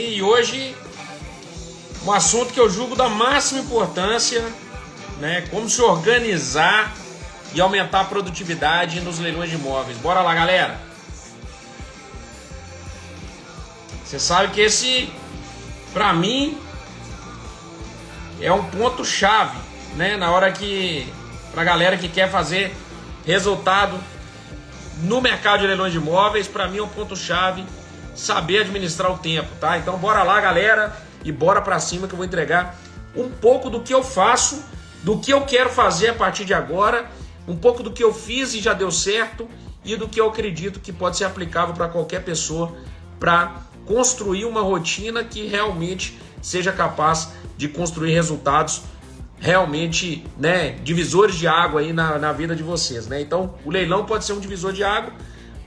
E hoje, um assunto que eu julgo da máxima importância, né? Como se organizar e aumentar a produtividade nos leilões de imóveis. Bora lá, galera! Você sabe que esse, pra mim, é um ponto-chave, né? Na hora que, pra galera que quer fazer resultado no mercado de leilões de imóveis, pra mim é um ponto-chave saber administrar o tempo, tá? Então bora lá, galera, e bora pra cima que eu vou entregar um pouco do que eu faço, do que eu quero fazer a partir de agora, um pouco do que eu fiz e já deu certo e do que eu acredito que pode ser aplicável para qualquer pessoa para construir uma rotina que realmente seja capaz de construir resultados realmente, né, divisores de água aí na vida de vocês, né? Então, o leilão pode ser um divisor de água,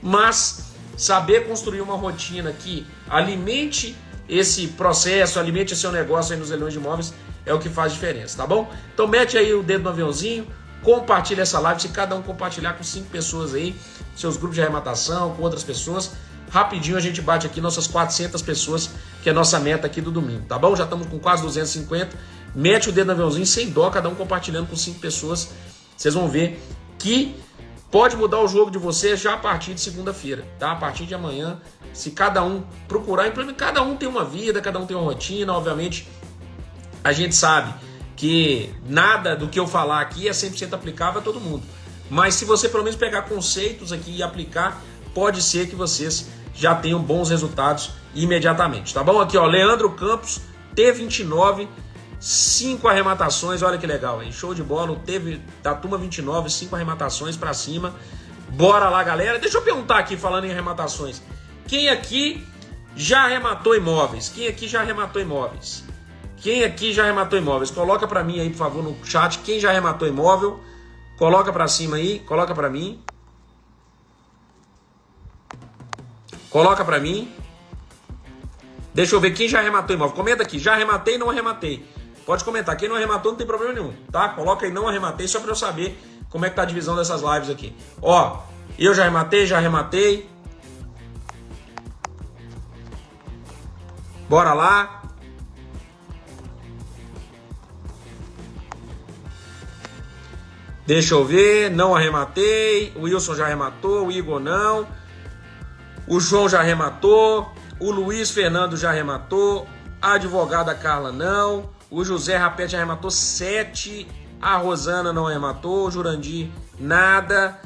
mas saber construir uma rotina que alimente esse processo, alimente esse seu negócio aí nos leilões de imóveis é o que faz diferença, tá bom? Então mete aí o dedo no aviãozinho, compartilha essa live, se cada um compartilhar com 5 pessoas aí, seus grupos de arrematação, com outras pessoas, rapidinho a gente bate aqui nossas 400 pessoas, que é a nossa meta aqui do domingo, tá bom? Já estamos com quase 250, mete o dedo no aviãozinho, sem dó, cada um compartilhando com 5 pessoas, vocês vão ver que pode mudar o jogo de vocês já a partir de segunda-feira, tá? A partir de amanhã, se cada um procurar implementar, cada um tem uma vida, cada um tem uma rotina, obviamente, a gente sabe que nada do que eu falar aqui é 100% aplicável a todo mundo. Mas se você pelo menos pegar conceitos aqui e aplicar, pode ser que vocês já tenham bons resultados imediatamente, tá bom? Aqui, ó, Leandro Campos, T29, 5 arrematações, olha que legal, hein? Show de bola, teve da turma 29, 5 arrematações pra cima. Bora lá, galera. Deixa eu perguntar aqui, falando em arrematações. Quem aqui já arrematou imóveis? Quem aqui já arrematou imóveis? Quem aqui já arrematou imóveis? Coloca pra mim aí, por favor, no chat. Quem já arrematou imóvel? Coloca pra cima aí, coloca pra mim. Coloca pra mim. Deixa eu ver quem já arrematou imóvel. Comenta aqui, já arrematei, não arrematei. Pode comentar, quem não arrematou não tem problema nenhum, tá? Coloca aí, não arrematei, só pra eu saber como é que tá a divisão dessas lives aqui. Ó, eu já arrematei, já arrematei. Bora lá. Deixa eu ver, não arrematei. O Wilson já arrematou, o Igor não. O João já arrematou. O Luiz Fernando já arrematou. A advogada Carla não. O José Rapete arrematou 7. A Rosana não arrematou. O Jurandir nada.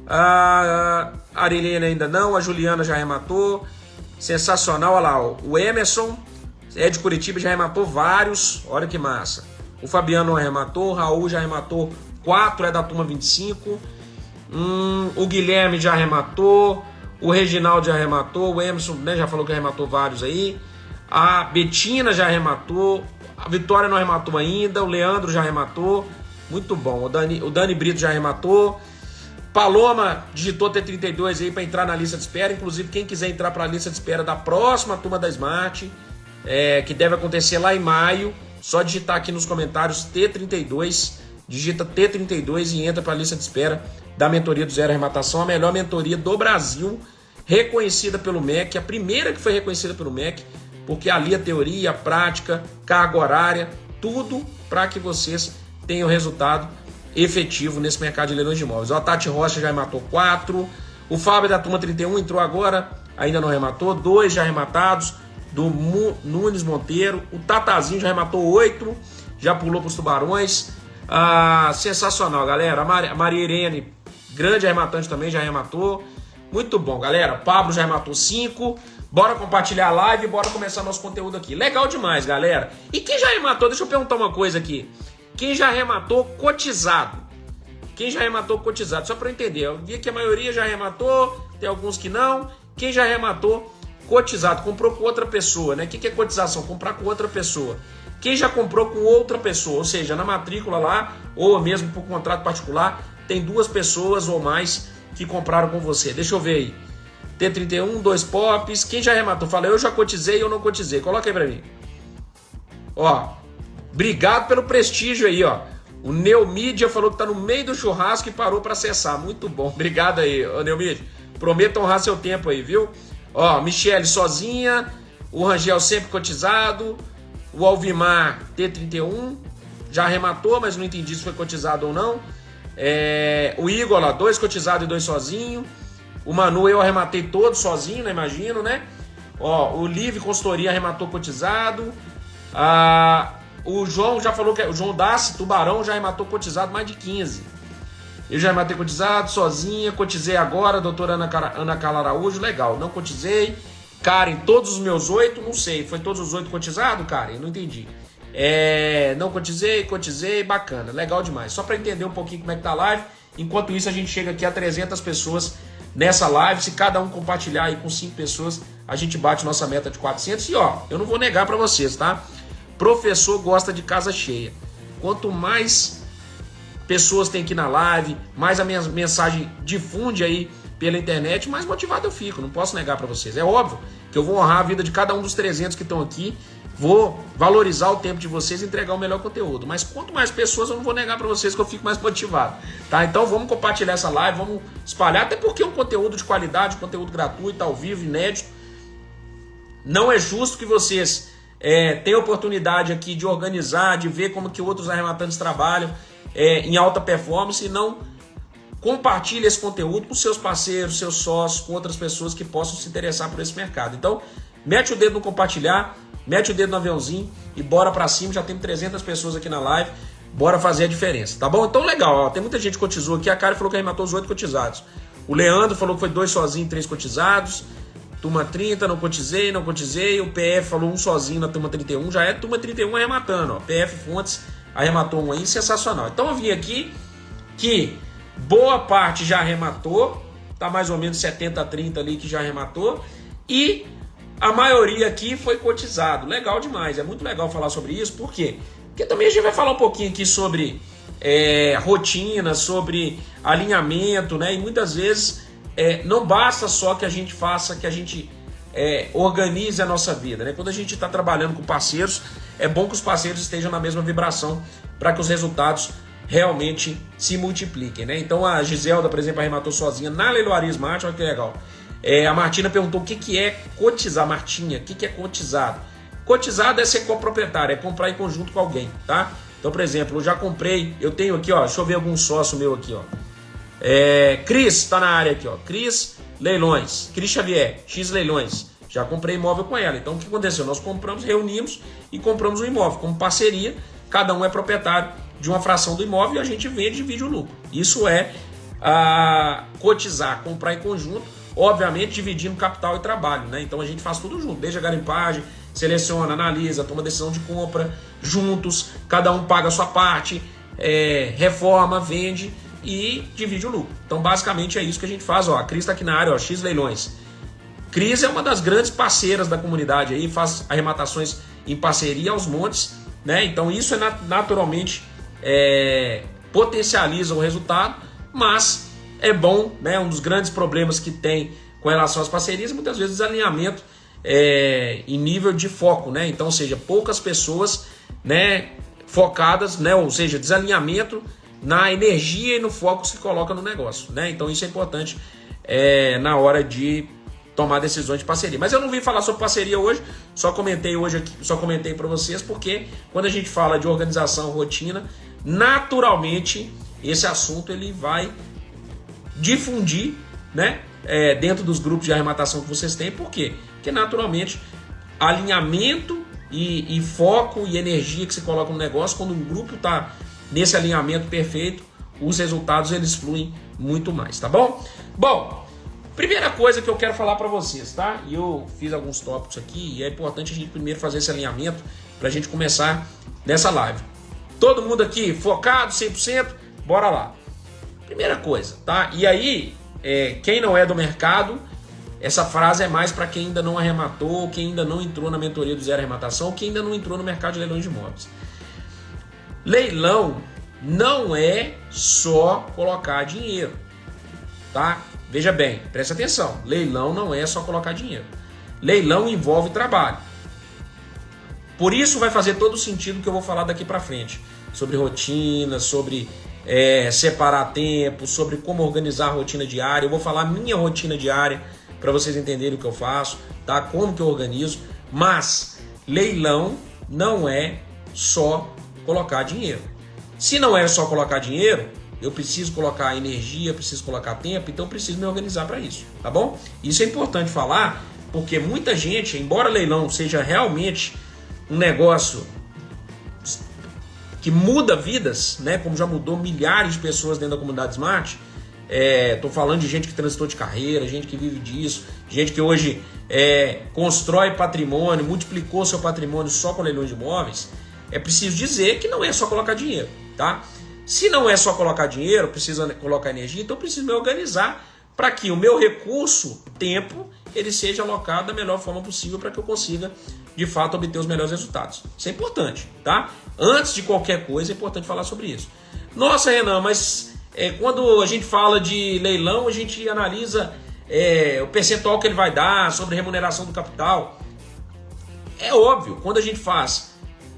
A Arilene ainda não. A Juliana já arrematou. Sensacional, olha lá. Ó. O Emerson é de Curitiba, já arrematou vários. Olha que massa. O Fabiano não arrematou. O Raul já arrematou 4, é da turma 25. O Guilherme já arrematou. O Reginaldo já arrematou. O Emerson, né, já falou que arrematou vários aí. A Betina já arrematou. A Vitória não arrematou ainda. O Leandro já arrematou. Muito bom. O Dani Brito já arrematou. Paloma digitou T32 aí para entrar na lista de espera. Inclusive, quem quiser entrar para a lista de espera da próxima turma da Smart, que deve acontecer lá em maio, só digitar aqui nos comentários T32. Digita T32 e entra para a lista de espera da mentoria do Zero Arrematação, a melhor mentoria do Brasil, reconhecida pelo MEC, a primeira que foi reconhecida pelo MEC, porque ali a teoria, a prática, carga horária, tudo para que vocês tenham resultado efetivo nesse mercado de leilões de imóveis. Ó, a Tati Rocha já arrematou 4, o Fábio da turma 31 entrou agora, ainda não arrematou, 2 já arrematados, do Nunes Monteiro, o Tatazinho já arrematou 8, já pulou para os tubarões. Sensacional, galera. A Maria Irene, grande arrematante também, já arrematou. Muito bom, galera. Pablo já arrematou 5. Bora compartilhar a live e bora começar nosso conteúdo aqui. Legal demais, galera. E quem já arrematou, deixa eu perguntar uma coisa aqui. Quem já arrematou cotizado? Quem já arrematou cotizado? Só para eu entender. Eu vi que a maioria já arrematou, tem alguns que não. Quem já arrematou cotizado? Comprou com outra pessoa, né? O que é cotização? Comprar com outra pessoa. Quem já comprou com outra pessoa, ou seja, na matrícula lá, ou mesmo por contrato particular, tem 2 pessoas ou mais que compraram com você. Deixa eu ver aí. T31, 2 pops. Quem já arrematou? Fala, eu já cotizei ou não cotizei. Coloca aí pra mim. Ó, obrigado pelo prestígio aí, ó. O Neomídia falou que tá no meio do churrasco e parou pra acessar. Muito bom. Obrigado aí, ô Neomídia. Prometo honrar seu tempo aí, viu? Ó, Michele sozinha. O Rangel sempre cotizado. O Alvimar T31 já arrematou, mas não entendi se foi cotizado ou não. O Igor lá, 2 cotizados e 2 sozinho. O Manu eu arrematei todos sozinho, né? Imagino, né? Ó, o Live Consultoria arrematou cotizado. O João já falou que o João Dassi, Tubarão, já arrematou cotizado mais de 15. Eu já arrematei cotizado, sozinha, cotizei agora, doutora Ana Carla Araújo, legal, não cotizei. Karen, todos os meus 8, não sei, foi todos os 8 cotizados, Karen? Não entendi. Não cotizei, bacana, legal demais. Só para entender um pouquinho como é que tá a live. Enquanto isso, a gente chega aqui a 300 pessoas nessa live. Se cada um compartilhar aí com 5 pessoas, a gente bate nossa meta de 400. E ó, eu não vou negar para vocês, tá? Professor gosta de casa cheia. Quanto mais pessoas tem aqui na live, mais a minha mensagem difunde aí pela internet, mais motivado eu fico, não posso negar para vocês. É óbvio que eu vou honrar a vida de cada um dos 300 que estão aqui, vou valorizar o tempo de vocês e entregar o melhor conteúdo. Mas quanto mais pessoas, eu não vou negar para vocês que eu fico mais motivado, tá? Então vamos compartilhar essa live, vamos espalhar, até porque é um conteúdo de qualidade, conteúdo gratuito, ao vivo, inédito. Não é justo que vocês tenham oportunidade aqui de organizar, de ver como que outros arrematantes trabalham em alta performance e não compartilhe esse conteúdo com seus parceiros, seus sócios, com outras pessoas que possam se interessar por esse mercado. Então, mete o dedo no compartilhar, mete o dedo no aviãozinho e bora pra cima. Já tem 300 pessoas aqui na live, bora fazer a diferença, tá bom? Então, legal, ó, tem muita gente que cotizou aqui. A Karen falou que arrematou os 8 cotizados. O Leandro falou que foi 2 sozinhos e 3 cotizados. Turma 30, não cotizei. O PF falou 1 sozinho na turma 31, já é turma 31 arrematando, ó. PF Fontes arrematou 1 aí, sensacional. Então eu vim aqui que boa parte já arrematou, tá mais ou menos 70-30 ali que já arrematou, e a maioria aqui foi cotizado. Legal demais, é muito legal falar sobre isso, por quê? Porque também a gente vai falar um pouquinho aqui sobre rotina, sobre alinhamento, né? E muitas vezes não basta só que a gente faça, que a gente organize a nossa vida, né? Quando a gente está trabalhando com parceiros, é bom que os parceiros estejam na mesma vibração para que os resultados realmente se multipliquem, né? Então a Giselda, por exemplo, arrematou sozinha na Leiloaria Smart, olha que legal. A Martina perguntou o que é cotizar. Martinha, o que é cotizado? Cotizado é ser coproprietário, é comprar em conjunto com alguém, tá? Então, por exemplo, eu já comprei, eu tenho aqui, ó, deixa eu ver algum sócio meu aqui, ó. Cris, tá na área aqui, ó. Cris Leilões, Cris Xavier, X Leilões. Já comprei imóvel com ela. Então o que aconteceu? Nós compramos, reunimos e compramos um imóvel. Como parceria, cada um é proprietário de uma fração do imóvel e a gente vende e divide o lucro. Isso é cotizar, comprar em conjunto, obviamente dividindo capital e trabalho, né? Então a gente faz tudo junto, desde a garimpagem, seleciona, analisa, toma decisão de compra, juntos, cada um paga a sua parte, reforma, vende e divide o lucro. Então basicamente é isso que a gente faz. Ó, a Cris está aqui na área, ó, X Leilões. Cris é uma das grandes parceiras da comunidade aí, faz arrematações em parceria aos montes, né? Então isso naturalmente potencializa o resultado, mas é bom, né? Um dos grandes problemas que tem com relação às parcerias, muitas vezes desalinhamento em nível de foco, né? Então, ou seja, poucas pessoas, né, focadas, né? Ou seja, desalinhamento na energia e no foco que se coloca no negócio, né? Então isso é importante na hora de tomar decisões de parceria. Mas eu não vim falar sobre parceria hoje, só comentei para vocês, porque quando a gente fala de organização, rotina, naturalmente esse assunto ele vai difundir, né, dentro dos grupos de arrematação que vocês têm. Por quê? Porque naturalmente alinhamento e foco e energia que se coloca no negócio, quando um grupo está nesse alinhamento perfeito, os resultados eles fluem muito mais, tá bom? Bom, primeira coisa que eu quero falar para vocês, tá? E eu fiz alguns tópicos aqui e é importante a gente primeiro fazer esse alinhamento para a gente começar nessa live. Todo mundo aqui focado 100%? Bora lá. Primeira coisa, tá? E aí, quem não é do mercado, essa frase é mais para quem ainda não arrematou, quem ainda não entrou na mentoria do Zero Arrematação, ou quem ainda não entrou no mercado de leilões de imóveis. Leilão não é só colocar dinheiro, tá? Veja bem, presta atenção. Leilão não é só colocar dinheiro. Leilão envolve trabalho. Por isso vai fazer todo sentido que eu vou falar daqui para frente. Sobre rotina, sobre separar tempo, sobre como organizar a rotina diária. Eu vou falar minha rotina diária para vocês entenderem o que eu faço, tá? Como que eu organizo. Mas leilão não é só colocar dinheiro. Se não é só colocar dinheiro, eu preciso colocar energia, preciso colocar tempo, então eu preciso me organizar para isso, tá bom? Isso é importante falar, porque muita gente, embora leilão seja realmente um negócio que muda vidas, né, como já mudou milhares de pessoas dentro da comunidade Smart, tô falando de gente que transitou de carreira, gente que vive disso, gente que hoje constrói patrimônio, multiplicou seu patrimônio só com leilões de imóveis. É preciso dizer que não é só colocar dinheiro, tá? Se não é só colocar dinheiro, precisa colocar energia, então eu preciso me organizar para que o meu recurso, tempo, ele seja alocado da melhor forma possível para que eu consiga, de fato, obter os melhores resultados. Isso é importante, tá? Antes de qualquer coisa, é importante falar sobre isso. Nossa, Renan, mas quando a gente fala de leilão, a gente analisa o percentual que ele vai dar sobre remuneração do capital. É óbvio, quando a gente faz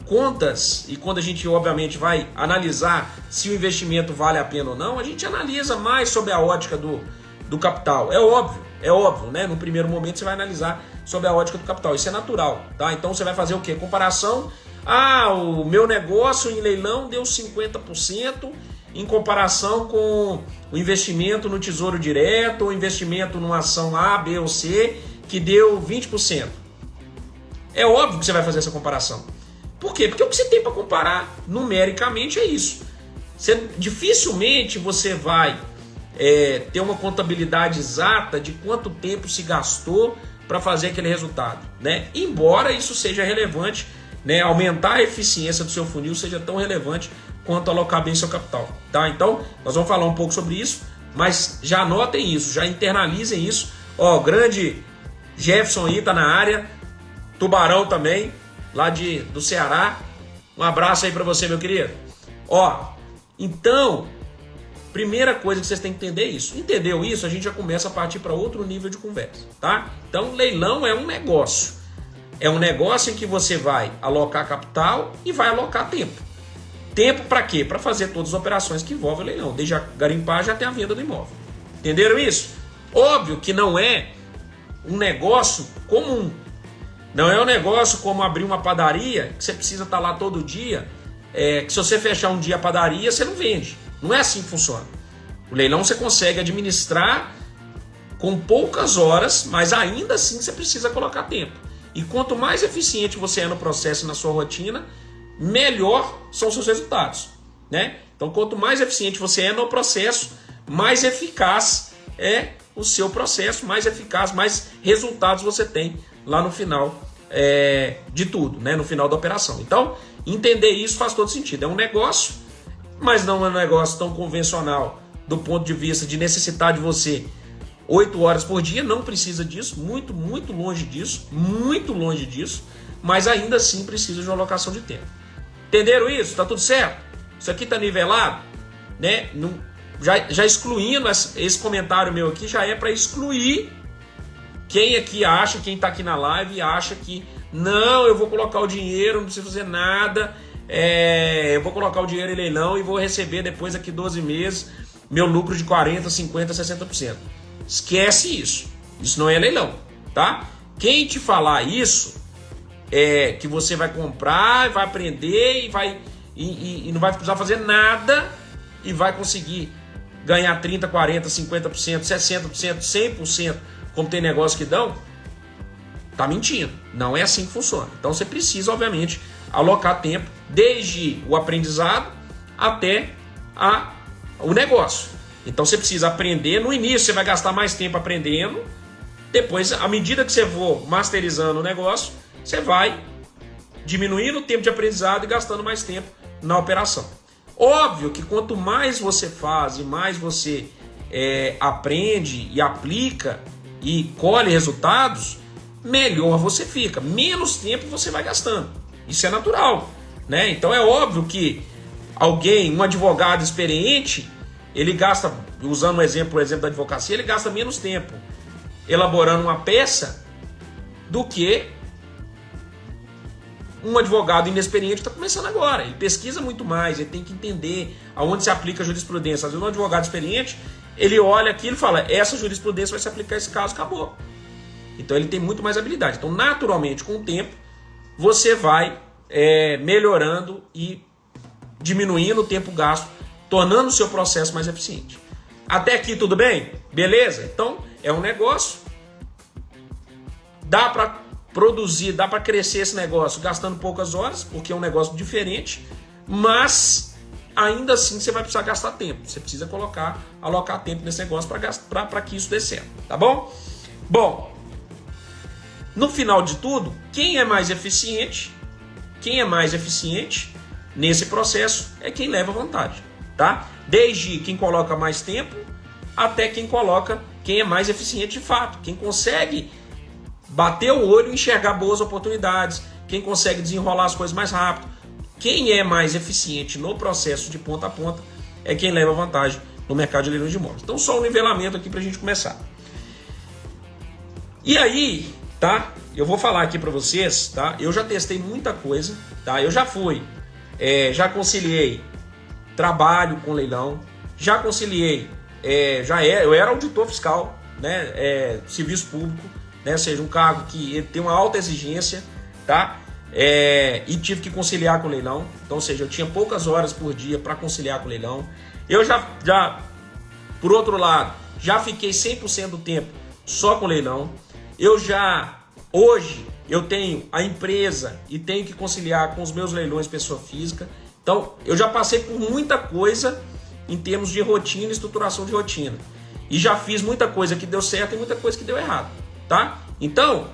contas e quando a gente obviamente vai analisar se o investimento vale a pena ou não, a gente analisa mais sobre a ótica do capital. É óbvio, né? No primeiro momento você vai analisar sobre a ótica do capital, isso é natural, tá? Então você vai fazer o quê? Comparação, o meu negócio em leilão deu 50% em comparação com o investimento no Tesouro Direto, ou investimento numa ação A, B ou C, que deu 20%. É óbvio que você vai fazer essa comparação. Por quê? Porque o que você tem para comparar numericamente é isso. Dificilmente você vai ter uma contabilidade exata de quanto tempo se gastou para fazer aquele resultado, né? Embora isso seja relevante, né? Aumentar a eficiência do seu funil seja tão relevante quanto alocar bem seu capital, tá? Então, nós vamos falar um pouco sobre isso, mas já anotem isso, já internalizem isso. Ó, o grande Jefferson aí tá na área, Tubarão também, lá do Ceará. Um abraço aí para você, meu querido. Ó, então, primeira coisa que vocês têm que entender é isso. Entendeu isso? A gente já começa a partir para outro nível de conversa, tá? Então, leilão é um negócio. É um negócio em que você vai alocar capital e vai alocar tempo. Tempo para quê? Para fazer todas as operações que envolvem o leilão, desde a garimpagem até a venda do imóvel. Entenderam isso? Óbvio que não é um negócio comum. Não é um negócio como abrir uma padaria, que você precisa estar lá todo dia, que se você fechar um dia a padaria, você não vende. Não é assim que funciona. O leilão você consegue administrar com poucas horas, mas ainda assim você precisa colocar tempo. E quanto mais eficiente você é no processo e na sua rotina, melhor são os seus resultados, né? Então, quanto mais eficiente você é no processo, mais eficaz é o seu processo, mais eficaz, mais resultados você tem lá no final de tudo, né? No final da operação. Então, entender isso faz todo sentido. É um negócio, mas não é um negócio tão convencional do ponto de vista de necessitar de você 8 horas por dia, não precisa disso, muito, muito longe disso, mas ainda assim precisa de uma alocação de tempo. Entenderam isso? Tá tudo certo? Isso aqui tá nivelado, né? Já excluindo esse comentário meu aqui, já é para excluir quem aqui acha, quem tá aqui na live acha que não, eu vou colocar o dinheiro, não preciso fazer nada, eu vou colocar o dinheiro em leilão e vou receber depois daqui 12 meses meu lucro de 40%, 50%, 60%. Esquece isso. Isso não é leilão, tá? Quem te falar isso que você vai comprar, vai aprender e não vai precisar fazer nada e vai conseguir ganhar 30%, 40%, 50%, 60%, 100%, como tem negócio que dão, tá mentindo. Não é assim que funciona. Então você precisa, obviamente, alocar tempo desde o aprendizado até o negócio. Então você precisa aprender. No início você vai gastar mais tempo aprendendo. Depois, à medida que você for masterizando o negócio, você vai diminuindo o tempo de aprendizado e gastando mais tempo na operação. Óbvio que quanto mais você faz e mais você aprende e aplica e colhe resultados, melhor você fica. Menos tempo você vai gastando. Isso é natural, né? Então é óbvio que um advogado experiente, ele gasta, usando o exemplo da advocacia, ele gasta menos tempo elaborando uma peça do que um advogado inexperiente que está começando agora. Ele pesquisa muito mais, ele tem que entender aonde se aplica a jurisprudência. Às vezes um advogado experiente, ele olha aquilo e fala, essa jurisprudência vai se aplicar a esse caso, acabou. Então ele tem muito mais habilidade. Então, naturalmente, com o tempo, você vai melhorando e diminuindo o tempo gasto, tornando o seu processo mais eficiente. Até aqui tudo bem? Beleza? Então, é um negócio. Dá para produzir, dá para crescer esse negócio gastando poucas horas, porque é um negócio diferente, mas ainda assim você vai precisar gastar tempo. Você precisa alocar tempo nesse negócio para que isso dê certo, tá bom? Bom, no final de tudo, quem é mais eficiente nesse processo é quem leva vantagem, tá? Desde quem coloca mais tempo até quem é mais eficiente de fato, quem consegue bater o olho e enxergar boas oportunidades, quem consegue desenrolar as coisas mais rápido. Quem é mais eficiente no processo de ponta a ponta é quem leva vantagem no mercado de leilões de imóveis. Então, só um nivelamento aqui para a gente começar. E aí, tá? Eu vou falar aqui para vocês, tá? Eu já testei muita coisa, tá? Eu já já conciliei trabalho com leilão, já conciliei, eu era auditor fiscal, né? Serviço público, né? Ou seja, um cargo que tem uma alta exigência, tá? E tive que conciliar com o leilão. Então, ou seja, eu tinha poucas horas por dia para conciliar com o leilão. Eu já, por outro lado, já fiquei 100% do tempo só com o leilão. Hoje, eu tenho a empresa e tenho que conciliar com os meus leilões pessoa física. Então, eu já passei por muita coisa em termos de rotina e estruturação de rotina. E já fiz muita coisa que deu certo e muita coisa que deu errado, tá? Então,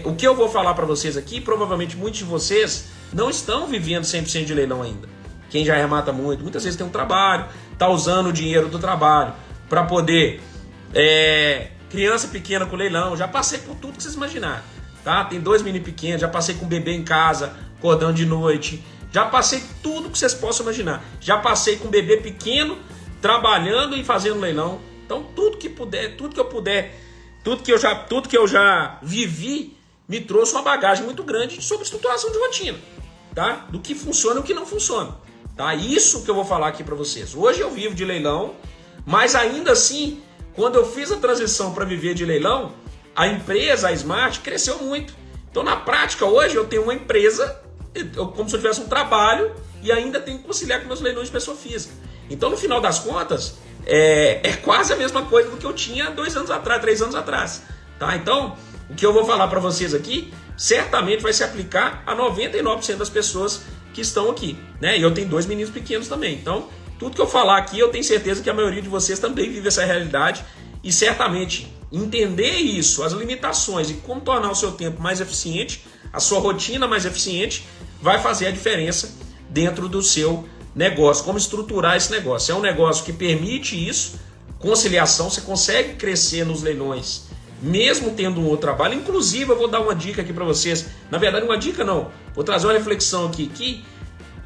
o que eu vou falar para vocês aqui, provavelmente muitos de vocês não estão vivendo 100% de leilão ainda. Quem já remata muito, muitas vezes tem um trabalho, está usando o dinheiro do trabalho para poder... criança pequena com leilão, já passei por tudo que vocês imaginarem, tá? Tem 2 meninos pequenos, já passei com bebê em casa, acordando de noite, já passei tudo que vocês possam imaginar. Já passei com bebê pequeno, trabalhando e fazendo leilão. Então, tudo que eu já vivi, me trouxe uma bagagem muito grande sobre estruturação de rotina, tá? Do que funciona e o que não funciona, tá? Isso que eu vou falar aqui para vocês. Hoje eu vivo de leilão, mas ainda assim, quando eu fiz a transição para viver de leilão, a empresa, a Smart, cresceu muito. Então, na prática, hoje eu tenho uma empresa, como se eu tivesse um trabalho, e ainda tenho que conciliar com meus leilões de pessoa física. Então, no final das contas, é quase a mesma coisa do que eu tinha 2 anos atrás, 3 anos atrás. Tá? Então, o que eu vou falar para vocês aqui, certamente vai se aplicar a 99% das pessoas que estão aqui, né? E eu tenho 2 meninos pequenos também. Então, tudo que eu falar aqui, eu tenho certeza que a maioria de vocês também vive essa realidade e certamente entender isso, as limitações e como tornar o seu tempo mais eficiente, a sua rotina mais eficiente, vai fazer a diferença dentro do seu negócio, como estruturar esse negócio. É um negócio que permite isso, conciliação, você consegue crescer nos leilões, mesmo tendo um outro trabalho. Inclusive, eu vou dar uma dica aqui para vocês, na verdade uma dica não, vou trazer uma reflexão aqui que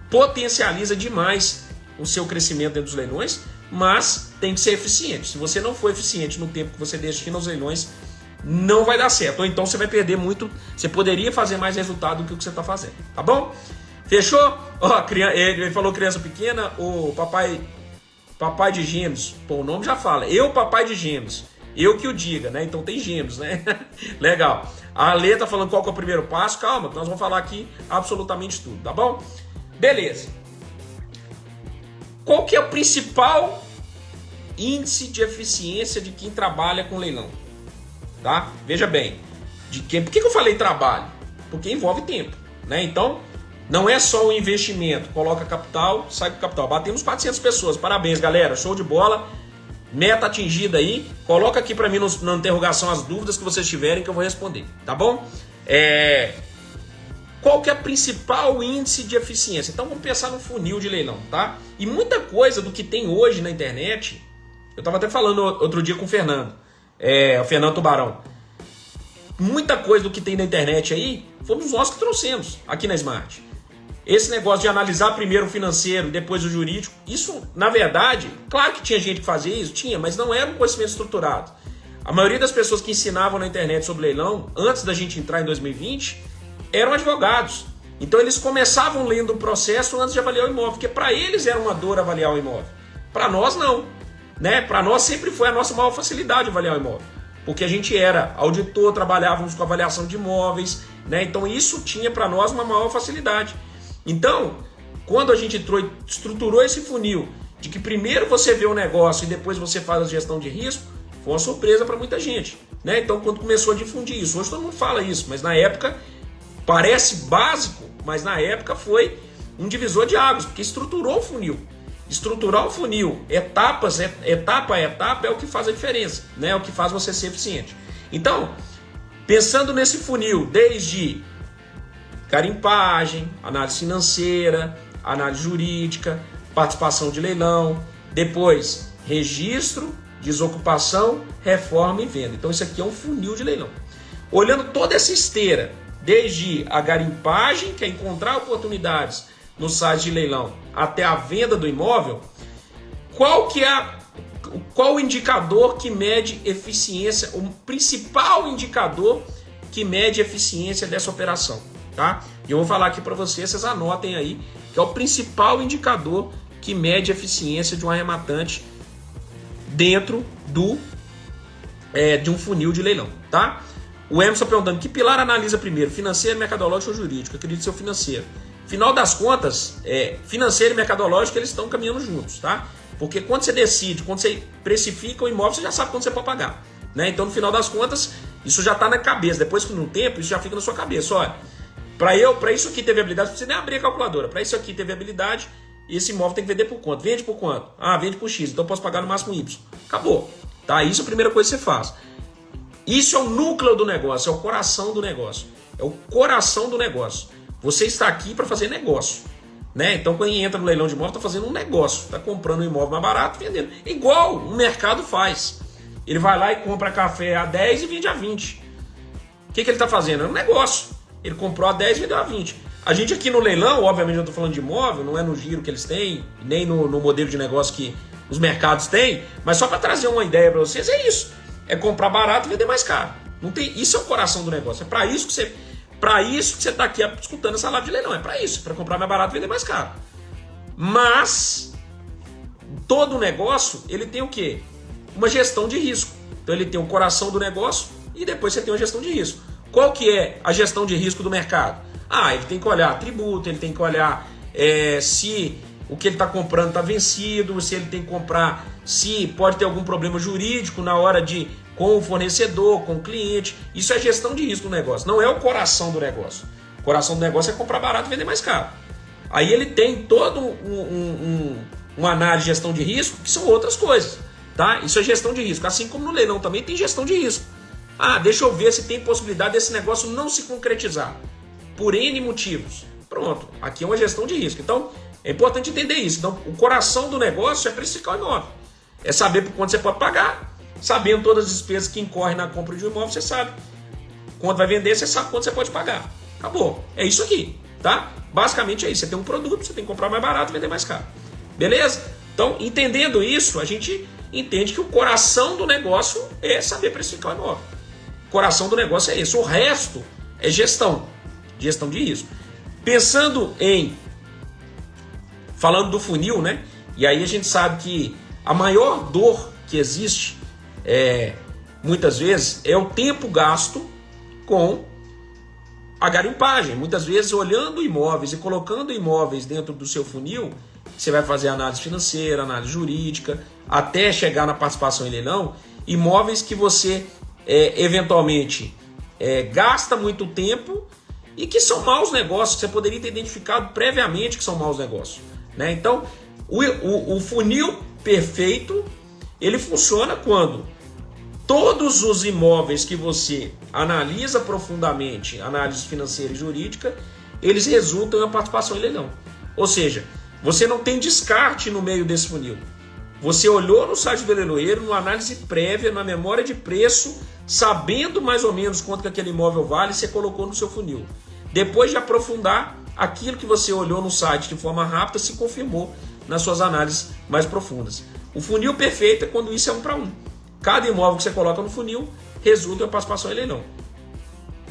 potencializa demais o seu crescimento dentro dos leilões, mas tem que ser eficiente. Se você não for eficiente no tempo que você destina aos leilões, não vai dar certo. Ou então você vai perder muito, você poderia fazer mais resultado do que o que você está fazendo, tá bom? Fechou? Ó, ele falou criança pequena, o papai de gêmeos, pô, o nome já fala, papai de gêmeos, eu que o diga, né? Então tem gêmeos, né? Legal. A Lê tá falando qual que é o primeiro passo, calma, nós vamos falar aqui absolutamente tudo, tá bom? Beleza. Qual que é o principal índice de eficiência de quem trabalha com leilão? Tá? Veja bem, por que eu falei trabalho? Porque envolve tempo, né? Então, não é só o investimento, coloca capital, sai com capital. Batemos 400 pessoas, parabéns galera, show de bola, meta atingida aí. Coloca aqui para mim na interrogação as dúvidas que vocês tiverem que eu vou responder, tá bom? Qual que é o principal índice de eficiência? Então vamos pensar no funil de leilão, tá? E muita coisa do que tem hoje na internet, eu estava até falando outro dia com o Fernando, o Fernando Tubarão. Muita coisa do que tem na internet aí, fomos nós que trouxemos aqui na Smart. Esse negócio de analisar primeiro o financeiro e depois o jurídico, isso, na verdade, claro que tinha gente que fazia isso, tinha, mas não era um conhecimento estruturado. A maioria das pessoas que ensinavam na internet sobre leilão, antes da gente entrar em 2020, eram advogados. Então eles começavam lendo o processo antes de avaliar o imóvel, porque para eles era uma dor avaliar o imóvel. Para nós não, né? Para nós sempre foi a nossa maior facilidade avaliar o imóvel. porque a gente era auditor, trabalhávamos com avaliação de imóveis, né? Então isso tinha para nós uma maior facilidade. Então, quando a gente estruturou esse funil, de que primeiro você vê o negócio e depois você faz a gestão de risco, foi uma surpresa para muita gente, né? Então, quando começou a difundir isso, hoje todo mundo fala isso, mas na época parece básico, mas na época foi um divisor de águas, porque estruturou o funil. Estruturar o funil, etapa a etapa, é o que faz a diferença, né? É o que faz você ser eficiente. Então, pensando nesse funil, desde garimpagem, análise financeira, análise jurídica, participação de leilão, depois registro, desocupação, reforma e venda. Então isso aqui é um funil de leilão. Olhando toda essa esteira, desde a garimpagem, que é encontrar oportunidades no site de leilão, até a venda do imóvel, qual o indicador que mede eficiência, o principal indicador que mede eficiência dessa operação, tá? E eu vou falar aqui para vocês anotem aí, que é o principal indicador que mede a eficiência de um arrematante dentro de um funil de leilão, tá? O Emerson perguntando, que pilar analisa primeiro, financeiro, mercadológico ou jurídico? Eu acredito ser o financeiro. Final das contas, financeiro e mercadológico, eles estão caminhando juntos, tá? Porque quando você decide, quando você precifica o imóvel, você já sabe quanto você pode pagar, né? Então, no final das contas, isso já está na cabeça. Depois que no tempo, isso já fica na sua cabeça. Olha, para isso aqui ter viabilidade, você nem abrir a calculadora. Para isso aqui ter viabilidade, esse imóvel tem que vender por quanto? Vende por quanto? Ah, vende por X, então eu posso pagar no máximo Y. Acabou, tá? Isso é a primeira coisa que você faz. Isso é o núcleo do negócio, é o coração do negócio. É o coração do negócio. Você está aqui para fazer negócio, né? Então, quando entra no leilão de imóvel, está fazendo um negócio. Está comprando um imóvel mais barato, vendendo. Igual o mercado faz. Ele vai lá e compra café a 10 e vende a 20. O que ele está fazendo? É um negócio. Ele comprou a 10 e vendeu a 20. A gente aqui no leilão, obviamente eu estou falando de imóvel, não é no giro que eles têm, nem no modelo de negócio que os mercados têm, mas só para trazer uma ideia para vocês, é isso. É comprar barato e vender mais caro. Não tem, isso é o coração do negócio. É para isso que você está aqui escutando essa live de leilão. É para isso, para comprar mais barato e vender mais caro. Mas todo negócio, ele tem o quê? Uma gestão de risco. Então ele tem o coração do negócio e depois você tem uma gestão de risco. Qual que é a gestão de risco do mercado? Ele tem que olhar tributo, ele tem que olhar se o que ele está comprando está vencido, se ele tem que comprar, se pode ter algum problema jurídico na hora com o fornecedor, com o cliente. Isso é gestão de risco do negócio, não é o coração do negócio. O coração do negócio é comprar barato e vender mais caro. Aí ele tem todo uma análise de gestão de risco, que são outras coisas, tá? Isso é gestão de risco, assim como no leilão também tem gestão de risco. Deixa eu ver se tem possibilidade desse negócio não se concretizar, por N motivos. Pronto, aqui é uma gestão de risco. Então, é importante entender isso. Então, o coração do negócio é precificar o imóvel. É saber por quanto você pode pagar. Sabendo todas as despesas que incorrem na compra de um imóvel, você sabe. Quando vai vender, você sabe quanto você pode pagar. Acabou. É isso aqui, tá? Basicamente é isso. Você tem um produto, você tem que comprar mais barato e vender mais caro. Beleza? Então, entendendo isso, a gente entende que o coração do negócio é saber precificar o imóvel. O coração do negócio é esse. O resto é gestão. Gestão de risco. Pensando falando do funil, né? E aí a gente sabe que a maior dor que existe, muitas vezes, é o tempo gasto com a garimpagem. Muitas vezes, olhando imóveis e colocando imóveis dentro do seu funil, você vai fazer análise financeira, análise jurídica, até chegar na participação em leilão, imóveis que você eventualmente gasta muito tempo e que são maus negócios, que você poderia ter identificado previamente que são maus negócios, né? Então, o funil perfeito, ele funciona quando todos os imóveis que você analisa profundamente, análise financeira e jurídica, eles resultam em uma participação em leilão. Ou seja, você não tem descarte no meio desse funil. Você olhou no site do leiloeiro, numa análise prévia, na memória de preço, sabendo mais ou menos quanto que aquele imóvel vale, você colocou no seu funil. Depois de aprofundar, aquilo que você olhou no site de forma rápida se confirmou nas suas análises mais profundas. O funil perfeito é quando isso é 1 para 1. Cada imóvel que você coloca no funil resulta em uma participação em leilão.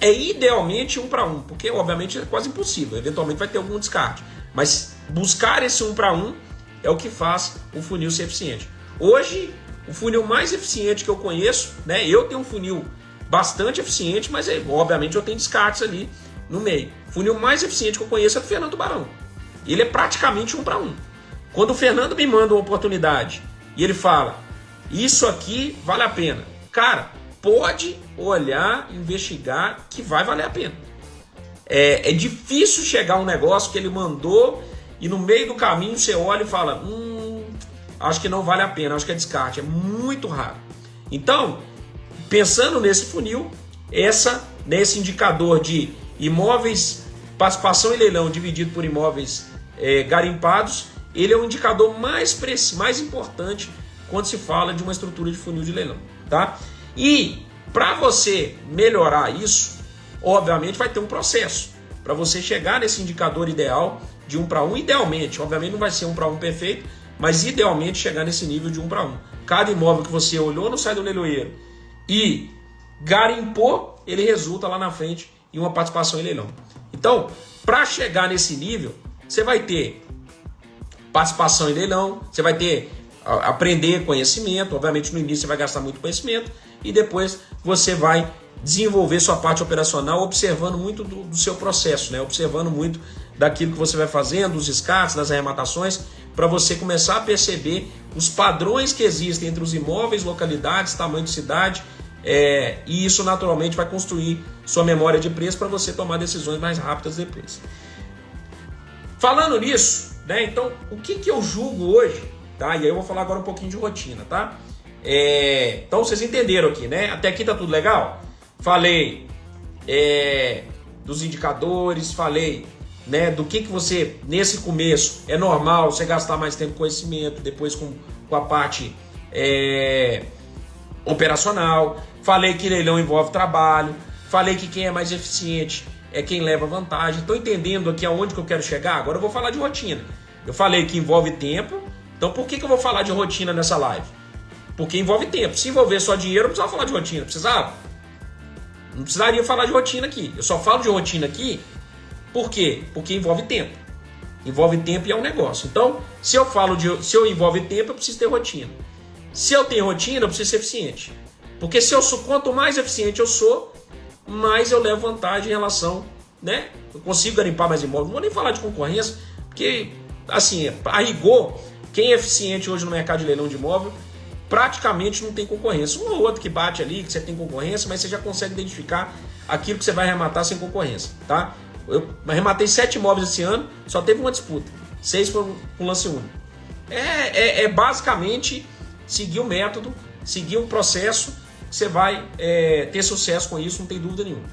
É idealmente 1 para 1, porque obviamente é quase impossível, eventualmente vai ter algum descarte. Mas buscar esse 1 para 1 é o que faz o funil ser eficiente. Hoje, o funil mais eficiente que eu conheço, né? Eu tenho um funil bastante eficiente, mas obviamente eu tenho descartes ali no meio. O funil mais eficiente que eu conheço é do Fernando Barão. Ele é praticamente 1 para 1. Quando o Fernando me manda uma oportunidade e ele fala, isso aqui vale a pena. Cara, pode olhar, investigar, que vai valer a pena. É difícil chegar a um negócio que ele mandou e no meio do caminho você olha e fala, acho que não vale a pena, acho que é descarte. É muito raro. Então, pensando nesse funil, nesse indicador de imóveis, participação em leilão dividido por imóveis garimpados, ele é o indicador mais importante quando se fala de uma estrutura de funil de leilão, tá? E para você melhorar isso, obviamente vai ter um processo para você chegar nesse indicador ideal de 1 para 1, idealmente, obviamente não vai ser 1 para 1 perfeito, mas idealmente chegar nesse nível de 1 para 1. Cada imóvel que você olhou no site do leiloeiro e garimpou, ele resulta lá na frente em uma participação em leilão. Então, para chegar nesse nível, você vai ter participação em leilão, você vai ter aprender conhecimento, obviamente no início você vai gastar muito conhecimento e depois você vai desenvolver sua parte operacional observando muito do seu processo, né? Observando muito daquilo que você vai fazendo, dos descartes, das arrematações, para você começar a perceber os padrões que existem entre os imóveis, localidades, tamanho de cidade, e isso naturalmente vai construir sua memória de preço para você tomar decisões mais rápidas depois. Falando nisso, né? Então, o que eu julgo hoje, tá? E aí eu vou falar agora um pouquinho de rotina, tá? Então vocês entenderam aqui, né? Até aqui tá tudo legal? Falei dos indicadores, falei, né, do que você, nesse começo, é normal você gastar mais tempo com conhecimento, depois com a parte operacional. Falei que leilão envolve trabalho. Falei que quem é mais eficiente é quem leva vantagem. Estou entendendo aqui aonde que eu quero chegar? Agora eu vou falar de rotina. Eu falei que envolve tempo. Então por que eu vou falar de rotina nessa live? Porque envolve tempo. Se envolver só dinheiro, eu não precisava falar de rotina. Precisava? Não precisaria falar de rotina aqui. Eu só falo de rotina aqui. Por quê? Porque envolve tempo. Envolve tempo e é um negócio. Então, se eu envolve tempo, eu preciso ter rotina. Se eu tenho rotina, eu preciso ser eficiente. Porque quanto mais eficiente eu sou, mais eu levo vantagem em relação, né? Eu consigo garimpar mais imóveis. Não vou nem falar de concorrência, porque, assim, a rigor, quem é eficiente hoje no mercado de leilão de imóvel, praticamente não tem concorrência. Um ou outro que bate ali, que você tem concorrência, mas você já consegue identificar aquilo que você vai arrematar sem concorrência, tá? Eu arrematei 7 imóveis esse ano, só teve uma disputa. 6 foram com lance único. Basicamente seguir o método, seguir o processo, você vai ter sucesso com isso, não tem dúvida nenhuma.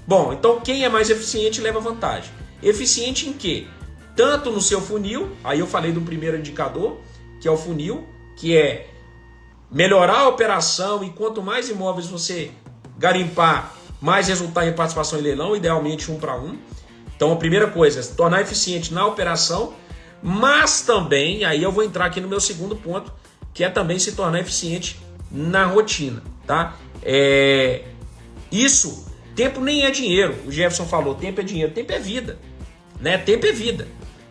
Bom, então quem é mais eficiente leva vantagem. Eficiente em quê? Tanto no seu funil, aí eu falei do primeiro indicador, que é o funil, que é melhorar a operação, e quanto mais imóveis você garimpar, mais resultar em participação em leilão, idealmente 1 para 1. Então a primeira coisa é se tornar eficiente na operação, mas também, aí eu vou entrar aqui no meu segundo ponto, que é também se tornar eficiente na rotina, tá? Tempo nem é dinheiro, o Jefferson falou, tempo é dinheiro, tempo é vida, né? Tempo é vida,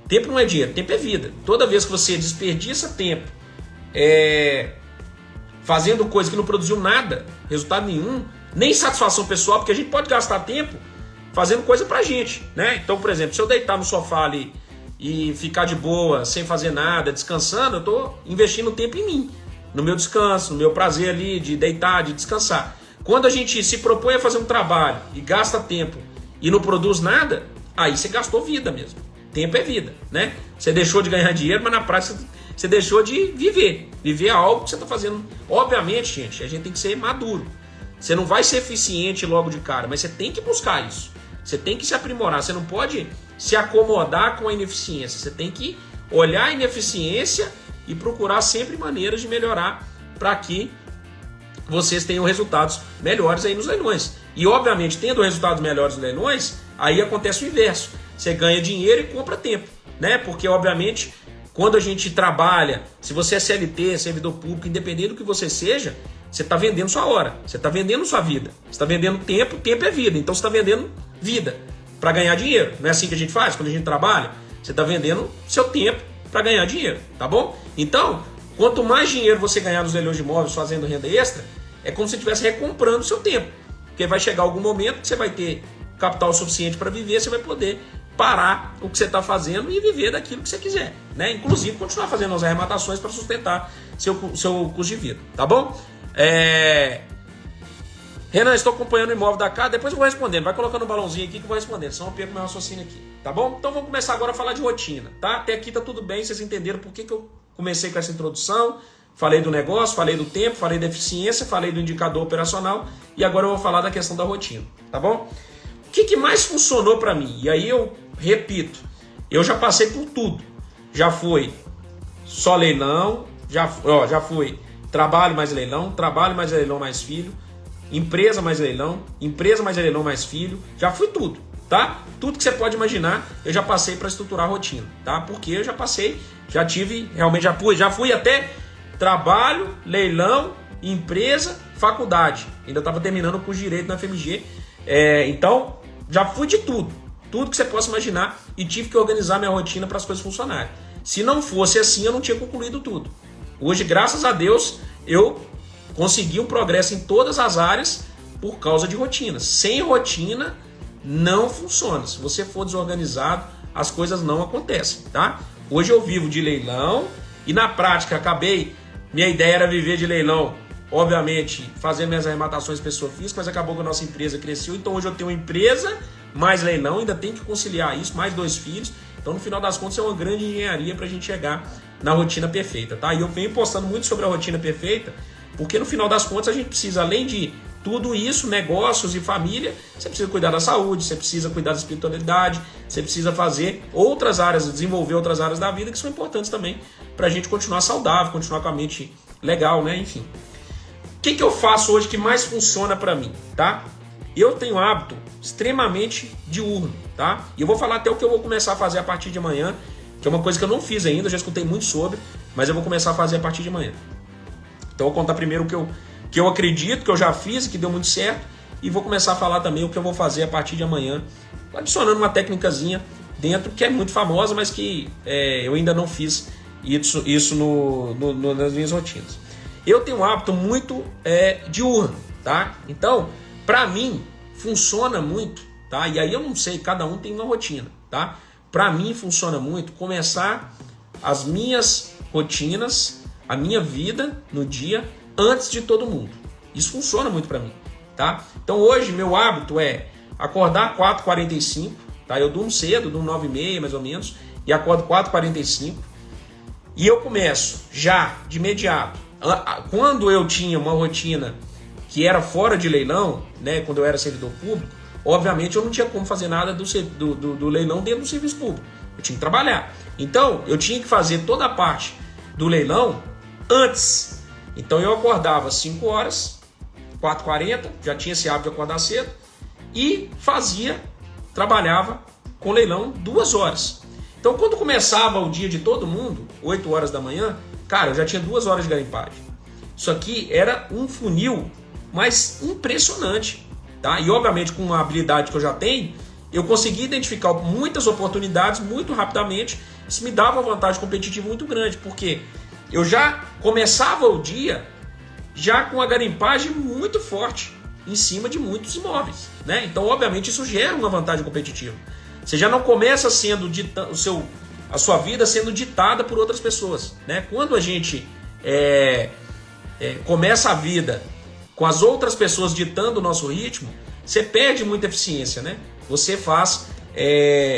tempo não é dinheiro, tempo é vida. Toda vez que você desperdiça tempo fazendo coisa que não produziu nada, resultado nenhum, nem satisfação pessoal, porque a gente pode gastar tempo fazendo coisa pra gente, né? Então, por exemplo, se eu deitar no sofá ali e ficar de boa, sem fazer nada, descansando, eu tô investindo tempo em mim, no meu descanso, no meu prazer ali de deitar, de descansar. Quando a gente se propõe a fazer um trabalho e gasta tempo e não produz nada, aí você gastou vida mesmo. Tempo é vida, né? Você deixou de ganhar dinheiro, mas na prática você deixou de viver. Viver algo que você está fazendo. Obviamente, gente, a gente tem que ser maduro. Você não vai ser eficiente logo de cara, mas você tem que buscar isso. Você tem que se aprimorar. Você não pode se acomodar com a ineficiência. Você tem que olhar a ineficiência e procurar sempre maneiras de melhorar para que vocês tenham resultados melhores aí nos leilões. E, obviamente, tendo resultados melhores nos leilões, aí acontece o inverso. Você ganha dinheiro e compra tempo, né? Porque, obviamente, quando a gente trabalha, se você é CLT, servidor público, independente do que você seja, você está vendendo sua hora, você está vendendo sua vida, você está vendendo tempo, tempo é vida, então você está vendendo vida para ganhar dinheiro. Não é assim que a gente faz quando a gente trabalha? Você está vendendo seu tempo para ganhar dinheiro, tá bom? Então, Quanto mais dinheiro você ganhar nos leilões de imóveis fazendo renda extra, é como se você estivesse recomprando o seu tempo. Porque vai chegar algum momento que você vai ter capital suficiente para viver, você vai poder parar o que você está fazendo e viver daquilo que você quiser, né? Inclusive continuar fazendo as arrematações para sustentar seu custo de vida, tá bom? Renan, estou acompanhando o imóvel da casa, depois eu vou respondendo, vai colocando um balãozinho aqui que eu vou respondendo, senão eu perco meu raciocínio aqui, tá bom? Então vamos começar agora a falar de rotina, tá? Até aqui tá tudo bem, vocês entenderam por que eu comecei com essa introdução, falei do negócio, falei do tempo, falei da eficiência, falei do indicador operacional e agora eu vou falar da questão da rotina, tá bom? O que mais funcionou para mim? E aí eu repito, eu já passei por tudo, já foi só leilão, já foi trabalho mais leilão mais filho, empresa mais leilão mais filho, já fui tudo, tá? Tudo que você pode imaginar, eu já passei para estruturar a rotina, tá? Porque eu já passei, já tive, realmente já fui até trabalho, leilão, empresa, faculdade. Ainda estava terminando o curso de Direito na FMG, então já fui de tudo que você possa imaginar e tive que organizar minha rotina para as coisas funcionarem. Se não fosse assim, eu não tinha concluído tudo. Hoje, graças a Deus, eu consegui um progresso em todas as áreas por causa de rotina. Sem rotina, não funciona. Se você for desorganizado, as coisas não acontecem, tá? Hoje eu vivo de leilão e na prática minha ideia era viver de leilão, obviamente, fazer minhas arrematações pessoa física, mas acabou que a nossa empresa cresceu, então hoje eu tenho uma empresa mais leilão, ainda tenho que conciliar isso, mais 2 filhos, então no final das contas é uma grande engenharia para a gente chegar na rotina perfeita, tá? E eu venho postando muito sobre a rotina perfeita, porque no final das contas a gente precisa, além de tudo isso, negócios e família, você precisa cuidar da saúde, você precisa cuidar da espiritualidade, você precisa fazer outras áreas, desenvolver outras áreas da vida que são importantes também para a gente continuar saudável, continuar com a mente legal, né? Enfim. O que eu faço hoje que mais funciona para mim, tá? Eu tenho um hábito extremamente diurno, tá? E eu vou falar até o que eu vou começar a fazer a partir de amanhã, que é uma coisa que eu não fiz ainda, já escutei muito sobre, mas eu vou começar a fazer a partir de amanhã. Então eu vou contar primeiro o que eu acredito, que eu já fiz e que deu muito certo, e vou começar a falar também o que eu vou fazer a partir de amanhã, adicionando uma técnicazinha dentro, que é muito famosa, mas que eu ainda não fiz isso nas minhas rotinas. Eu tenho um hábito muito diurno, tá? Então, para mim, funciona muito, tá? E aí eu não sei, cada um tem uma rotina, tá? Para mim, funciona muito começar as minhas rotinas, a minha vida no dia, antes de todo mundo. Isso funciona muito para mim, tá? Então, hoje, meu hábito é acordar 4h45, tá? Eu durmo cedo, durmo 9h30, mais ou menos, e acordo 4h45. E eu começo já, de imediato. Quando eu tinha uma rotina que era fora de leilão, né, quando eu era servidor público, obviamente eu não tinha como fazer nada do leilão dentro do serviço público. Eu tinha que trabalhar. Então, eu tinha que fazer toda a parte do leilão antes. Então, eu acordava 5h, 4h40, já tinha esse hábito de acordar cedo, e trabalhava com leilão 2 horas. Então, quando começava o dia de todo mundo, 8 horas da manhã, cara, eu já tinha 2 horas de garimpagem. Isso aqui era um funil mais impressionante, tá? E, obviamente, com a habilidade que eu já tenho, eu consegui identificar muitas oportunidades muito rapidamente. Isso me dava uma vantagem competitiva muito grande, porque eu já começava o dia já com a garimpagem muito forte em cima de muitos imóveis, né? Então, obviamente, isso gera uma vantagem competitiva. Você já não começa sendo a sua vida sendo ditada por outras pessoas, né? Quando a gente começa a vida com as outras pessoas ditando o nosso ritmo, você perde muita eficiência, né? Você faz...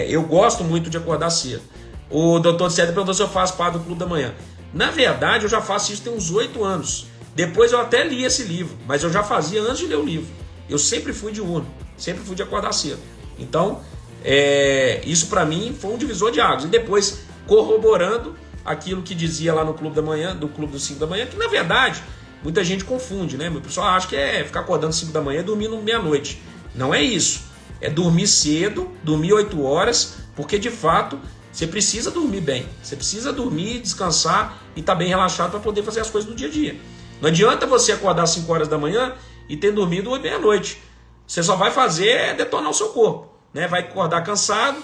eu gosto muito de acordar cedo. O Dr. Célia perguntou se eu faço parte do Clube da Manhã. Na verdade, eu já faço isso tem uns 8 anos. Depois eu até li esse livro, mas eu já fazia antes de ler o livro. Eu sempre fui diurno, sempre fui de acordar cedo. Então, isso para mim foi um divisor de águas. E depois, corroborando aquilo que dizia lá no Clube da Manhã, do Clube dos 5 da Manhã, que na verdade, muita gente confunde, né? O pessoal acha que ficar acordando 5 da manhã e dormir meia-noite. Não é isso. É dormir cedo, dormir 8 horas, porque de fato você precisa dormir bem. Você precisa dormir, descansar e estar bem relaxado para poder fazer as coisas do dia a dia. Não adianta você acordar às 5 horas da manhã e ter dormido meia-noite. Você só vai fazer detonar o seu corpo, né? Vai acordar cansado,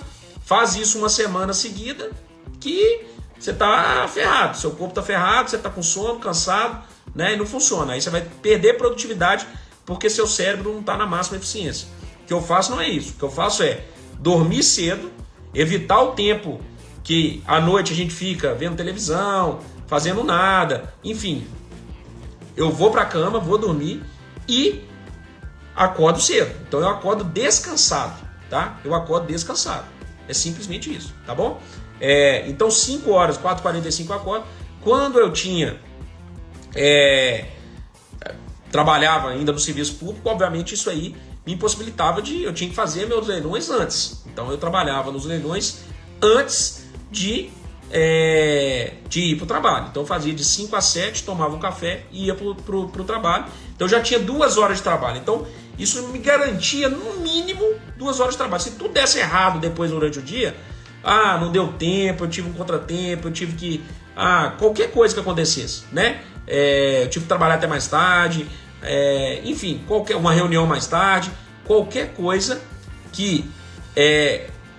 faz isso uma semana seguida que você está ferrado, seu corpo está ferrado, você está com sono, cansado, né? E não funciona. Aí você vai perder produtividade porque seu cérebro não está na máxima eficiência. O que eu faço não é isso. O que eu faço é dormir cedo, evitar o tempo que à noite a gente fica vendo televisão, fazendo nada, enfim. Eu vou para a cama, vou dormir e acordo cedo. Então eu acordo descansado, tá? Eu acordo descansado. É simplesmente isso, tá bom? Então 5 horas, 4h45 eu acordo. Quando eu trabalhava ainda no serviço público, obviamente isso aí me impossibilitava eu tinha que fazer meus leilões antes. Então eu trabalhava nos leilões antes de ir para o trabalho. Então eu fazia de 5 às 7, tomava um café e ia para o trabalho. Então eu já tinha 2 horas de trabalho. Então isso me garantia no mínimo 2 horas de trabalho. Se tudo desse errado depois durante o dia, não deu tempo, eu tive um contratempo, eu tive que... qualquer coisa que acontecesse, né? Eu tive que trabalhar até mais tarde, enfim, uma reunião mais tarde, qualquer coisa que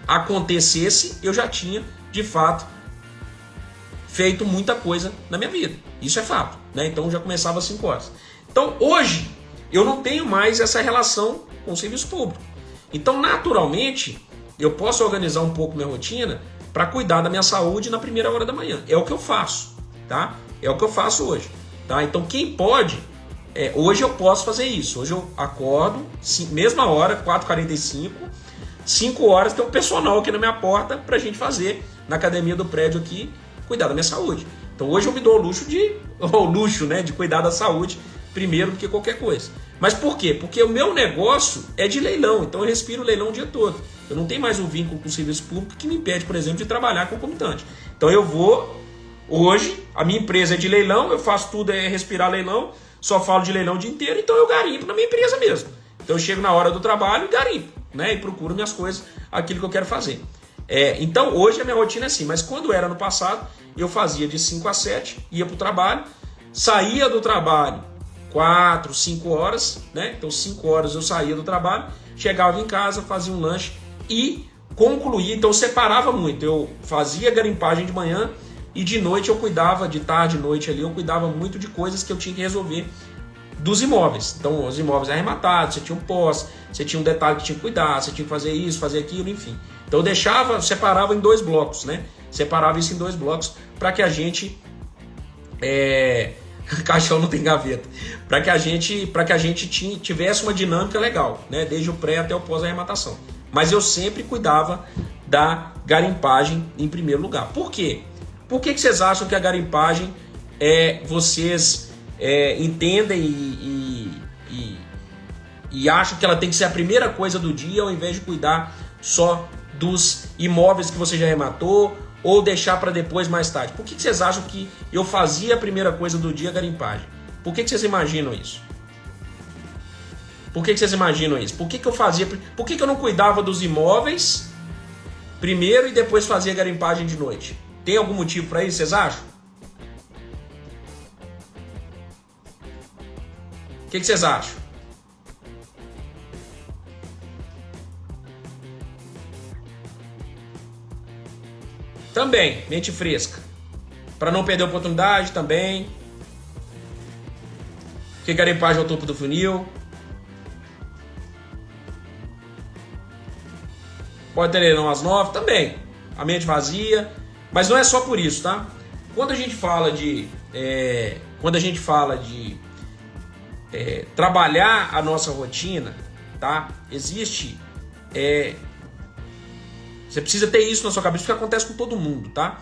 acontecesse, eu já tinha, de fato, feito muita coisa na minha vida. Isso é fato, né? Então já começava às 5 horas. Então hoje eu não tenho mais essa relação com o serviço público. Então naturalmente eu posso organizar um pouco minha rotina para cuidar da minha saúde na primeira hora da manhã. É o que eu faço, tá? É o que eu faço hoje, tá? Então quem pode, hoje eu posso fazer isso. Hoje eu acordo, mesma hora, 4h45, 5 horas tem um personal aqui na minha porta pra gente fazer na academia do prédio aqui, cuidar da minha saúde. Então hoje eu me dou o luxo, né, de cuidar da saúde primeiro do que qualquer coisa. Mas por quê? Porque o meu negócio é de leilão, então eu respiro leilão o dia todo. Eu não tenho mais um vínculo com o serviço público que me impede, por exemplo, de trabalhar concomitante. Então eu vou, hoje, a minha empresa é de leilão, eu faço tudo, respirar leilão, só falo de leilão o dia inteiro, então eu garimpo na minha empresa mesmo. Então eu chego na hora do trabalho e garimpo, né, e procuro minhas coisas, aquilo que eu quero fazer. Então hoje a minha rotina é assim, mas quando era no passado, eu fazia de 5 às 7, ia para o trabalho, saía do trabalho 4, 5 horas, né? Então 5 horas eu saía do trabalho, chegava em casa, fazia um lanche e concluía. Então eu separava muito, eu fazia garimpagem de manhã e de noite eu cuidava, de tarde, noite ali, eu cuidava muito de coisas que eu tinha que resolver dos imóveis. Então os imóveis arrematados, você tinha um pós, você tinha um detalhe que tinha que cuidar, você tinha que fazer isso, fazer aquilo, enfim. Então eu separava em 2 blocos, né? Separava isso em 2 blocos para que a gente... caixão não tem gaveta. Para que a gente tivesse uma dinâmica legal, né? Desde o pré até o pós-arrematação. Mas eu sempre cuidava da garimpagem em primeiro lugar. Por quê? Por que vocês acham que a garimpagem vocês entendem e acham que ela tem que ser a primeira coisa do dia ao invés de cuidar só dos imóveis que você já arrematou ou deixar para depois, mais tarde? Por que vocês acham que eu fazia a primeira coisa do dia, garimpagem? Por que vocês imaginam isso? Por que vocês imaginam isso? Por que eu fazia? Por que eu não cuidava dos imóveis primeiro e depois fazia garimpagem de noite? Tem algum motivo para isso, vocês acham? O que vocês acham? Também, mente fresca. Para não perder a oportunidade também. Porque garimpagem é o topo do funil. Pode ter leilão às 9 também. A mente vazia. Mas não é só por isso, tá? Quando a gente fala de trabalhar a nossa rotina, tá? Existe... Você precisa ter isso na sua cabeça, porque acontece com todo mundo, tá?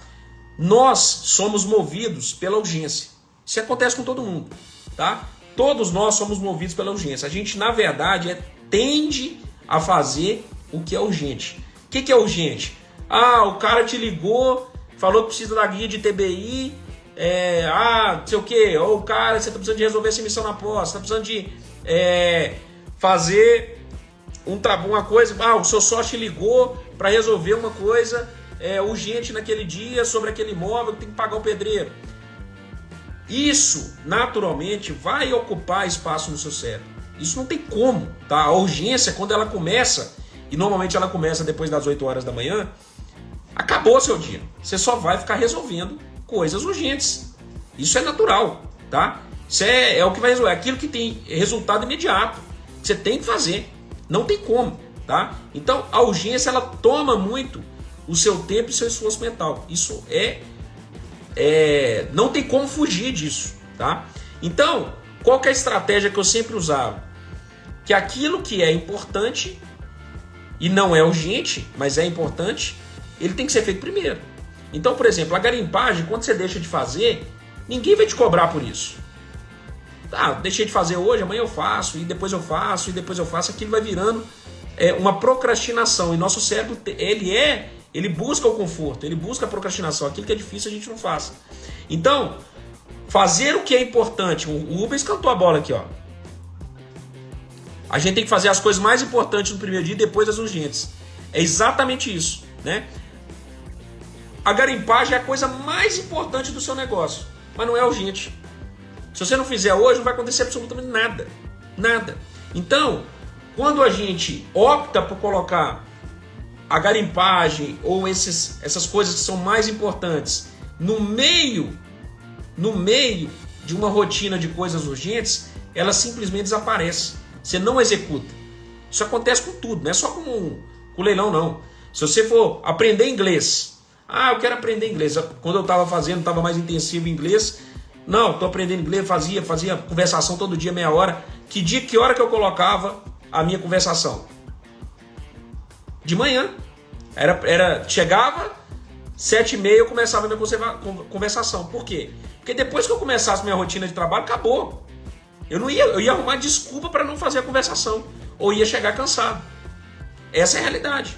Nós somos movidos pela urgência. Isso acontece com todo mundo, tá? Todos nós somos movidos pela urgência. A gente, na verdade, tende a fazer o que é urgente. O que é urgente? O cara te ligou, falou que precisa da guia de TBI, não sei o quê. Ou o cara, você tá precisando de resolver essa missão na posse, você tá precisando de fazer uma coisa, o seu sócio te ligou para resolver uma coisa urgente naquele dia sobre aquele imóvel que tem que pagar o pedreiro. Isso, naturalmente, vai ocupar espaço no seu cérebro. Isso não tem como, tá? A urgência, quando ela começa, e normalmente ela começa depois das 8 horas da manhã, Acabou o seu dia. Você só vai ficar resolvendo coisas urgentes. Isso é natural, tá? Isso é o que vai resolver. É aquilo que tem resultado imediato. Você tem que fazer. Não tem como, tá? Então, a urgência, ela toma muito o seu tempo e seu esforço mental. Isso não tem como fugir disso, tá? Então, qual que é a estratégia que eu sempre usava? Que aquilo que é importante e não é urgente, mas é importante, ele tem que ser feito primeiro. Então, por exemplo, a garimpagem, quando você deixa de fazer, ninguém vai te cobrar por isso. Tá, deixei de fazer hoje, amanhã eu faço, e depois eu faço, e depois eu faço. Aquilo vai virando uma procrastinação. E nosso cérebro, ele busca o conforto, ele busca a procrastinação. Aquilo que é difícil a gente não faz. Então, fazer o que é importante. O Rubens cantou a bola aqui, ó. A gente tem que fazer as coisas mais importantes no primeiro dia e depois as urgentes. É exatamente isso, né? A garimpagem é a coisa mais importante do seu negócio, mas não é urgente. Se você não fizer hoje, não vai acontecer absolutamente nada. Nada. Então, quando a gente opta por colocar a garimpagem ou essas coisas que são mais importantes no meio de uma rotina de coisas urgentes, ela simplesmente desaparece. Você não executa. Isso acontece com tudo, não é só com leilão, não. Se você for aprender inglês, eu quero aprender inglês. Quando eu estava fazendo, estava mais intensivo em inglês. Não, estou aprendendo inglês, fazia conversação todo dia, meia hora. Que hora que eu colocava a minha conversação? De manhã. Chegava, 7h30 eu começava a minha conversação. Por quê? Porque depois que eu começasse minha rotina de trabalho, acabou. Eu ia arrumar desculpa para não fazer a conversação. Ou ia chegar cansado. Essa é a realidade.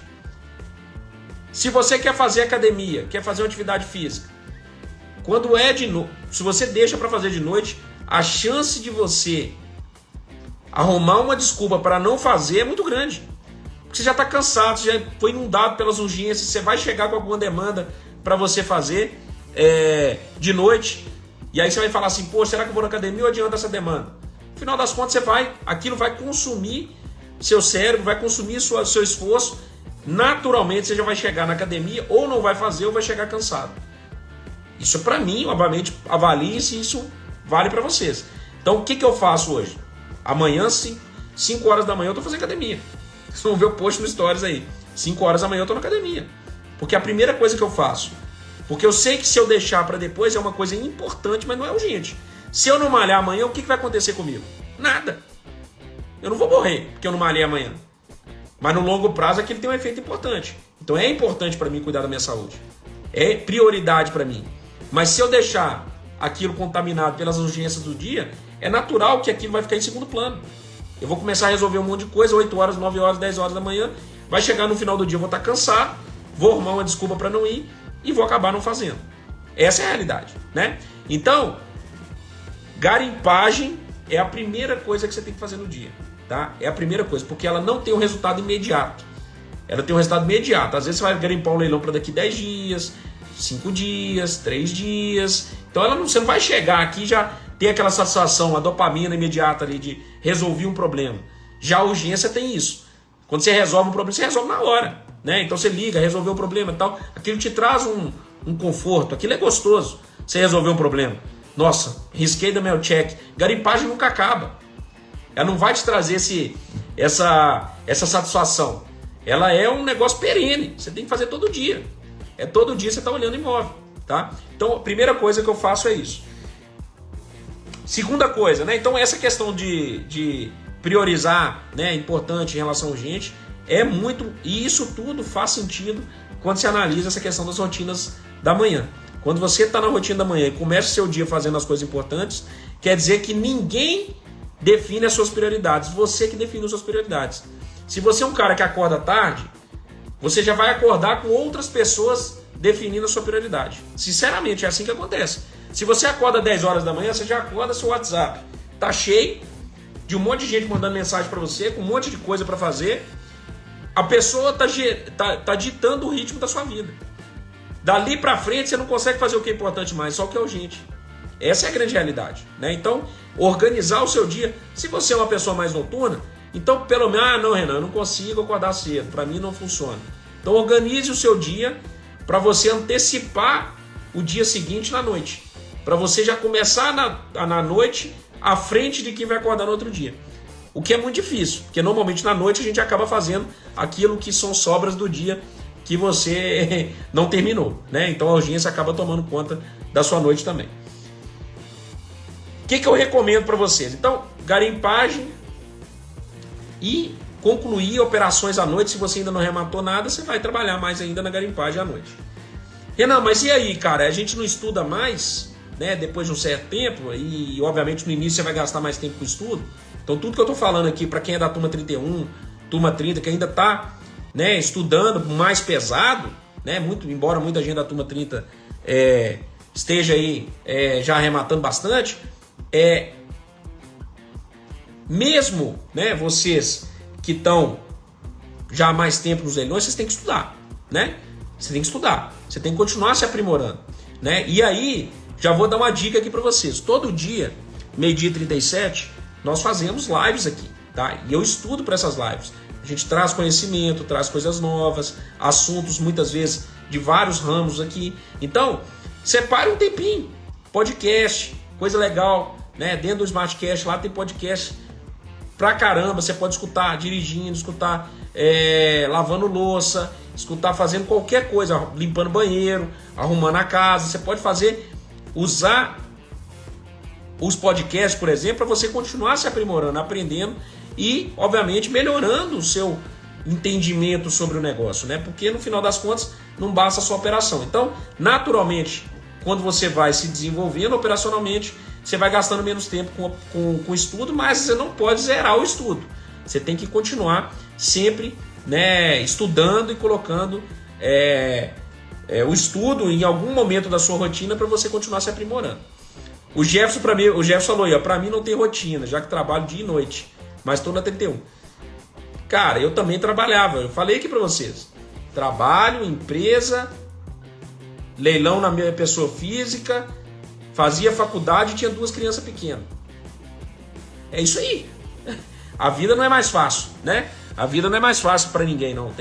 Se você quer fazer academia, quer fazer uma atividade física, quando é de noite, se você deixa para fazer de noite, a chance de você arrumar uma desculpa para não fazer é muito grande. Porque você já está cansado, você já foi inundado pelas urgências, você vai chegar com alguma demanda para você fazer de noite, e aí você vai falar assim, será que eu vou na academia ou adianta essa demanda? No final das contas, aquilo vai consumir seu cérebro, vai consumir seu esforço. Naturalmente, você já vai chegar na academia, ou não vai fazer, ou vai chegar cansado. Isso para mim, obviamente, avalie se isso vale para vocês. Então, o que eu faço hoje? Amanhã, 5 horas da manhã, eu estou fazendo academia. Vocês vão ver o post no Stories aí. 5 horas da manhã eu estou na academia. Porque é a primeira coisa que eu faço. Porque eu sei que se eu deixar para depois é uma coisa importante, mas não é urgente. Se eu não malhar amanhã, o que vai acontecer comigo? Nada. Eu não vou morrer porque eu não malhei amanhã. Mas no longo prazo aquilo tem um efeito importante. Então é importante para mim cuidar da minha saúde. É prioridade para mim. Mas se eu deixar aquilo contaminado pelas urgências do dia, é natural que aquilo vai ficar em segundo plano. Eu vou começar a resolver um monte de coisa, 8 horas, 9 horas, 10 horas da manhã. Vai chegar no final do dia, eu vou estar cansado, vou arrumar uma desculpa para não ir e vou acabar não fazendo. Essa é a realidade, né? Então, garimpagem é a primeira coisa que você tem que fazer no dia. Tá? É a primeira coisa, porque ela não tem um resultado imediato. Ela tem um resultado imediato. Às vezes você vai garimpar um leilão para daqui 10 dias, 5 dias, 3 dias. Então você não vai chegar aqui e já ter aquela satisfação, a dopamina imediata ali de resolver um problema. Já a urgência tem isso. Quando você resolve um problema, você resolve na hora, né? Então você liga, resolveu o problema e tal. Aquilo te traz um conforto, aquilo é gostoso. Você resolveu um problema. Nossa, risquei da meu check. Garimpagem nunca acaba. Ela não vai te trazer essa satisfação. Ela é um negócio perene. Você tem que fazer todo dia. Todo dia você está olhando imóvel. Tá? Então, a primeira coisa que eu faço é isso. Segunda coisa, né? Então, essa questão de priorizar, né, é importante em relação ao urgente, é muito... E isso tudo faz sentido quando você analisa essa questão das rotinas da manhã. Quando você está na rotina da manhã e começa o seu dia fazendo as coisas importantes, quer dizer que ninguém define as suas prioridades. Você que define as suas prioridades. Se você é um cara que acorda tarde, você já vai acordar com outras pessoas definindo a sua prioridade. Sinceramente, é assim que acontece. Se você acorda 10 horas da manhã, você já acorda seu WhatsApp. Tá cheio de um monte de gente mandando mensagem para você, com um monte de coisa para fazer. A pessoa tá ditando o ritmo da sua vida. Dali para frente, você não consegue fazer o que é importante mais, só o que é urgente. Essa é a grande realidade, né? Então, organizar o seu dia. Se você é uma pessoa mais noturna, então pelo menos, não, Renan, eu não consigo acordar cedo, para mim não funciona. Então organize o seu dia para você antecipar o dia seguinte na noite. Para você já começar na noite à frente de quem vai acordar no outro dia. O que é muito difícil, porque normalmente na noite a gente acaba fazendo aquilo que são sobras do dia que você não terminou, né? Então a urgência acaba tomando conta da sua noite também. O que eu recomendo para vocês? Então, garimpagem e concluir operações à noite. Se você ainda não rematou nada, você vai trabalhar mais ainda na garimpagem à noite. Renan, mas e aí, cara? A gente não estuda mais, né? Depois de um certo tempo, e obviamente no início você vai gastar mais tempo com o estudo. Então tudo que eu tô falando aqui para quem é da turma 31, turma 30, que ainda tá, né, estudando mais pesado, né? Embora muita gente da turma 30 esteja aí já arrematando bastante, mesmo, né, vocês que estão já há mais tempo nos leilões, vocês têm que estudar, né? Você tem que estudar, você tem que continuar se aprimorando, né? E aí, já vou dar uma dica aqui para vocês. Todo dia, meio-dia 37, nós fazemos lives aqui, tá? E eu estudo para essas lives. A gente traz conhecimento, traz coisas novas, assuntos muitas vezes de vários ramos aqui. Então, separe um tempinho, podcast, coisa legal, né? Dentro do SmartCast lá tem podcast pra caramba. Você pode escutar dirigindo, escutar lavando louça, escutar fazendo qualquer coisa, limpando banheiro, arrumando a casa. Você pode usar os podcasts, por exemplo, para você continuar se aprimorando, aprendendo e, obviamente, melhorando o seu entendimento sobre o negócio, né? Porque no final das contas não basta a sua operação. Então, naturalmente, quando você vai se desenvolvendo operacionalmente, você vai gastando menos tempo com o estudo, mas você não pode zerar o estudo. Você tem que continuar sempre, né, estudando e colocando o estudo em algum momento da sua rotina para você continuar se aprimorando. O Jefferson falou aí, para mim não tem rotina, já que trabalho dia e noite, mas estou na 31. Cara, eu também trabalhava, eu falei aqui para vocês. Trabalho, empresa, leilão na minha pessoa física, fazia faculdade e tinha 2 crianças pequenas. É isso aí. A vida não é mais fácil, né? A vida não é mais fácil para ninguém, não.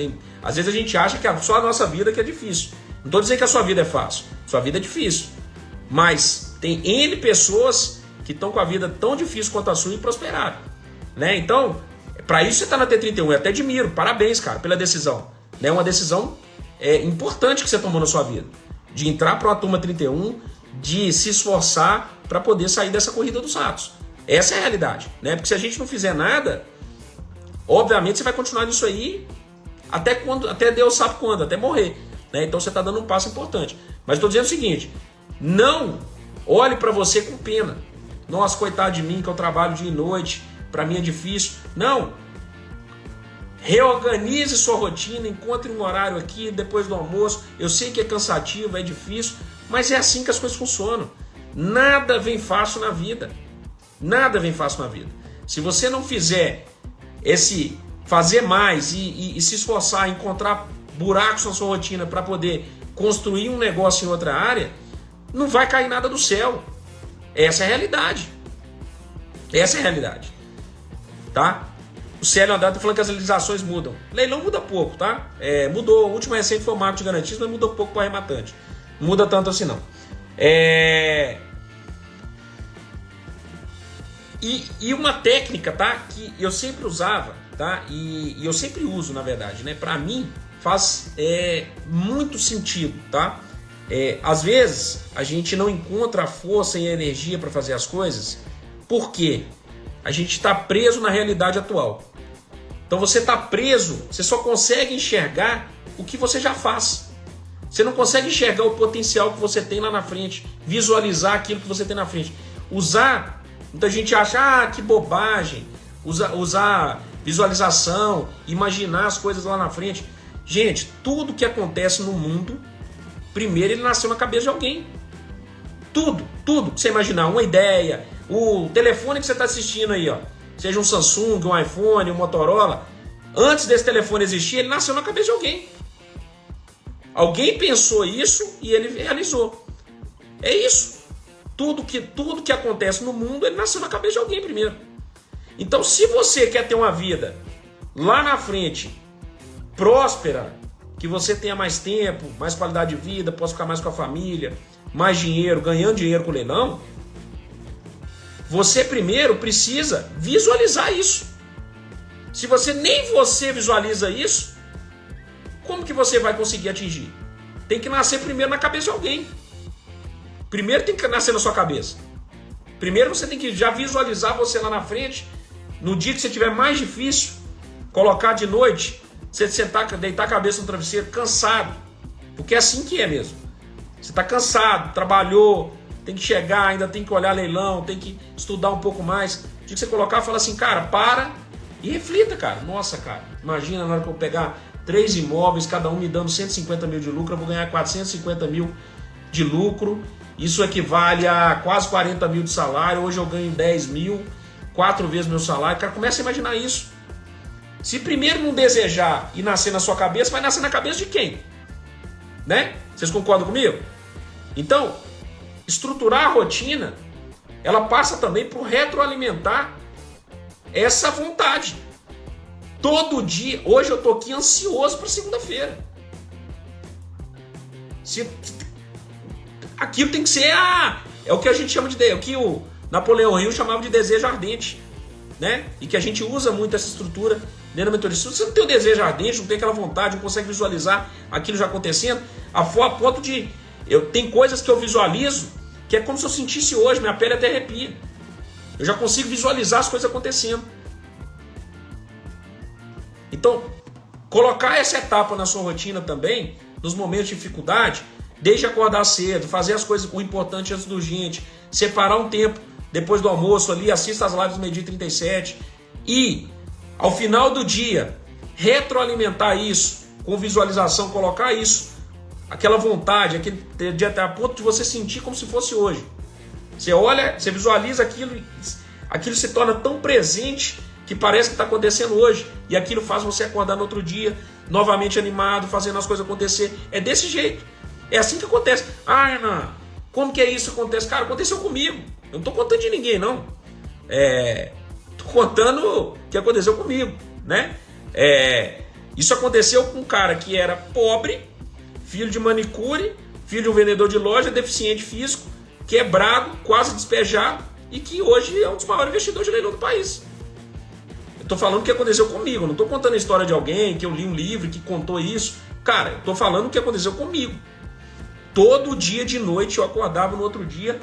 Às vezes a gente acha que só a nossa vida que é difícil. Não estou dizendo que a sua vida é fácil. Sua vida é difícil. Mas tem N pessoas que estão com a vida tão difícil quanto a sua e prosperaram, né? Então, para isso você está na T31. Eu até admiro. Parabéns, cara, pela decisão. É uma decisão importante que você tomou na sua vida. De entrar para uma turma 31, de se esforçar para poder sair dessa corrida dos ratos. Essa é a realidade, né? Porque se a gente não fizer nada, obviamente você vai continuar nisso aí até Deus sabe quando, até morrer, né? Então você está dando um passo importante. Mas estou dizendo o seguinte, não olhe para você com pena. Nossa, coitado de mim que eu trabalho dia e noite, para mim é difícil. Não. Reorganize sua rotina, encontre um horário aqui depois do almoço. Eu sei que é cansativo, é difícil, mas é assim que as coisas funcionam. Nada vem fácil na vida. Nada vem fácil na vida. Se você não fizer fazer mais e se esforçar, encontrar buracos na sua rotina para poder construir um negócio em outra área, não vai cair nada do céu. Essa é a realidade. Essa é a realidade. Tá? O Célio Andrade está falando que as legislações mudam. Leilão muda pouco, tá? Mudou. O último recente foi o marco de garantias, mas mudou pouco para o arrematante. Não muda tanto assim, não. E uma técnica, tá? Que eu sempre usava, tá? E eu sempre uso, na verdade, né? Para mim, faz muito sentido, tá? Às vezes, a gente não encontra a força e a energia para fazer as coisas, porque a gente está preso na realidade atual. Então você está preso, você só consegue enxergar o que você já faz. Você não consegue enxergar o potencial que você tem lá na frente, visualizar aquilo que você tem na frente. Muita gente acha, que bobagem, usar visualização, imaginar as coisas lá na frente. Gente, tudo que acontece no mundo, primeiro ele nasceu na cabeça de alguém. Tudo que você imaginar, uma ideia, o telefone que você está assistindo aí, ó, seja um Samsung, um iPhone, um Motorola, antes desse telefone existir, ele nasceu na cabeça de alguém. Alguém pensou isso e ele realizou. É isso. Tudo que acontece no mundo, ele nasceu na cabeça de alguém primeiro. Então, se você quer ter uma vida lá na frente, próspera, que você tenha mais tempo, mais qualidade de vida, possa ficar mais com a família, mais dinheiro, ganhando dinheiro com o leilão, você primeiro precisa visualizar isso. Se você nem você visualiza isso, como que você vai conseguir atingir? Tem que nascer primeiro na cabeça de alguém. Primeiro tem que nascer na sua cabeça. Primeiro você tem que já visualizar você lá na frente, no dia que você tiver mais difícil, colocar de noite, você sentar, deitar a cabeça no travesseiro, cansado. Porque é assim que é mesmo. Você está cansado, trabalhou, tem que chegar, ainda tem que olhar leilão, tem que estudar um pouco mais. O dia que você colocar, fala assim, cara, para e reflita, cara. Nossa, cara, imagina na hora que eu pegar 3 imóveis, cada um me dando 150 mil de lucro, eu vou ganhar 450 mil de lucro. Isso equivale a quase 40 mil de salário. Hoje eu ganho 10 mil, 4 vezes meu salário. Cara, começa a imaginar isso. Se primeiro não desejar e nascer na sua cabeça, vai nascer na cabeça de quem? Né? Vocês concordam comigo? Então, estruturar a rotina, ela passa também por retroalimentar essa vontade. Todo dia, hoje eu tô aqui ansioso para segunda-feira. Aquilo tem que ser é o que a gente chama de, o que o Napoleão Hill chamava de desejo ardente, né? E que a gente usa muito essa estrutura dentro da mentoria. Se você não tem o desejo ardente, não tem aquela vontade, não consegue visualizar aquilo já acontecendo, a ponto de tem coisas que eu visualizo que é como se eu sentisse hoje, minha pele até arrepia. Eu já consigo visualizar as coisas acontecendo. Então, colocar essa etapa na sua rotina também, nos momentos de dificuldade, desde acordar cedo, fazer as coisas, o importante antes do urgente, separar um tempo depois do almoço ali, assista as lives do Meio-Dia 37 e, ao final do dia, retroalimentar isso com visualização, colocar isso, aquela vontade, aquele dia até a ponto de você sentir como se fosse hoje. Você olha, você visualiza aquilo se torna tão presente que parece que está acontecendo hoje, e aquilo faz você acordar no outro dia, novamente animado, fazendo as coisas acontecer. É desse jeito. É assim que acontece. Ah, Renan, como que é isso que acontece? Cara, aconteceu comigo. Eu não estou contando de ninguém, não. Estou contando o que aconteceu comigo, né? Isso aconteceu com um cara que era pobre, filho de manicure, filho de um vendedor de loja, deficiente físico, quebrado, quase despejado, e que hoje é um dos maiores investidores de leilão do país. Eu tô falando o que aconteceu comigo, eu não tô contando a história de alguém que eu li um livro que contou isso. Cara, eu tô falando o que aconteceu comigo. Todo dia de noite eu acordava no outro dia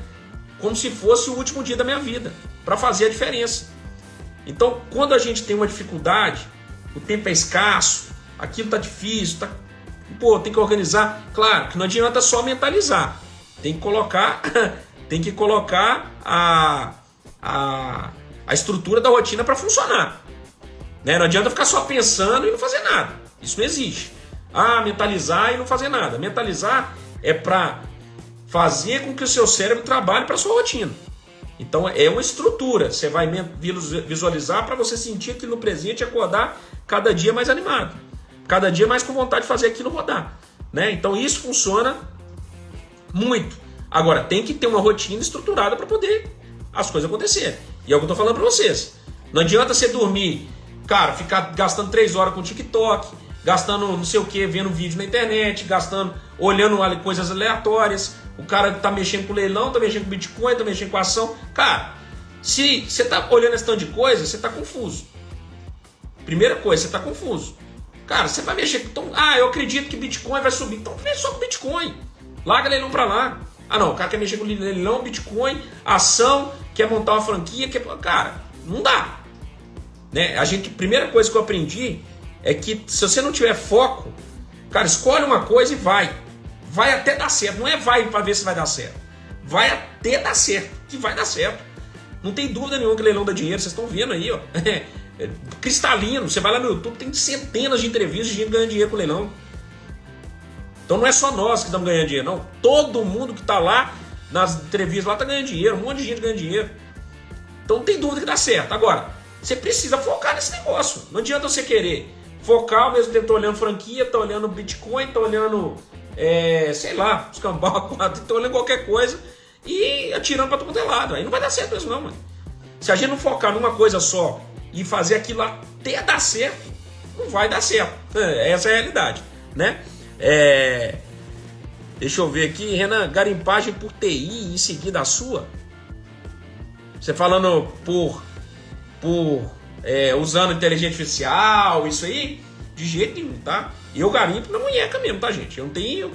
como se fosse o último dia da minha vida, para fazer a diferença. Então, quando a gente tem uma dificuldade, o tempo é escasso, aquilo tá difícil, tem que organizar. Claro que não adianta só mentalizar, tem que colocar a estrutura da rotina para funcionar. Né? Não adianta ficar só pensando e não fazer nada. Isso não existe. Mentalizar e não fazer nada. Mentalizar é para fazer com que o seu cérebro trabalhe para a sua rotina. Então é uma estrutura. Você vai visualizar para você sentir aquilo no presente e acordar cada dia mais animado. Cada dia mais com vontade de fazer aquilo rodar. Né? Então isso funciona muito. Agora, tem que ter uma rotina estruturada para poder as coisas acontecerem. E é o que eu estou falando para vocês. Não adianta você dormir, cara, ficar gastando 3 horas com TikTok, gastando não sei o que, vendo vídeo na internet, olhando coisas aleatórias. O cara tá mexendo com leilão, tá mexendo com Bitcoin, tá mexendo com ação. Cara, se você tá olhando esse tanto de coisa, você tá confuso. Primeira coisa, você tá confuso. Cara, você vai mexer com... eu acredito que Bitcoin vai subir. Então mexe só com Bitcoin. Larga leilão pra lá. Não, o cara quer mexer com leilão, Bitcoin, ação, quer montar uma franquia, cara, não dá. Né? Primeira coisa que eu aprendi é que se você não tiver foco, cara, escolhe uma coisa e vai. Vai até dar certo. Não é vai para ver se vai dar certo. Vai até dar certo, que vai dar certo. Não tem dúvida nenhuma que leilão dá dinheiro. Vocês estão vendo aí, ó. Cristalino. Você vai lá no YouTube, tem centenas de entrevistas de gente ganhando dinheiro com leilão. Então não é só nós que estamos ganhando dinheiro, não. Todo mundo que está lá nas entrevistas lá está ganhando dinheiro. Um monte de gente ganhando dinheiro. Então não tem dúvida que dá certo. Agora, você precisa focar nesse negócio. Não adianta você querer focar ao mesmo tempo tá olhando franquia, tá olhando Bitcoin, tá olhando, sei lá, os cambal, tá olhando qualquer coisa e atirando para todo lado. Aí não vai dar certo mesmo não, mano. Se a gente não focar numa coisa só e fazer aquilo até dar certo, não vai dar certo. Essa é a realidade. né? Deixa eu ver aqui, Renan, garimpagem por TI em seguida a sua? Você falando usando inteligência artificial, isso aí? De jeito nenhum, tá? E eu garimpo na munheca mesmo, tá, gente? Eu não tenho...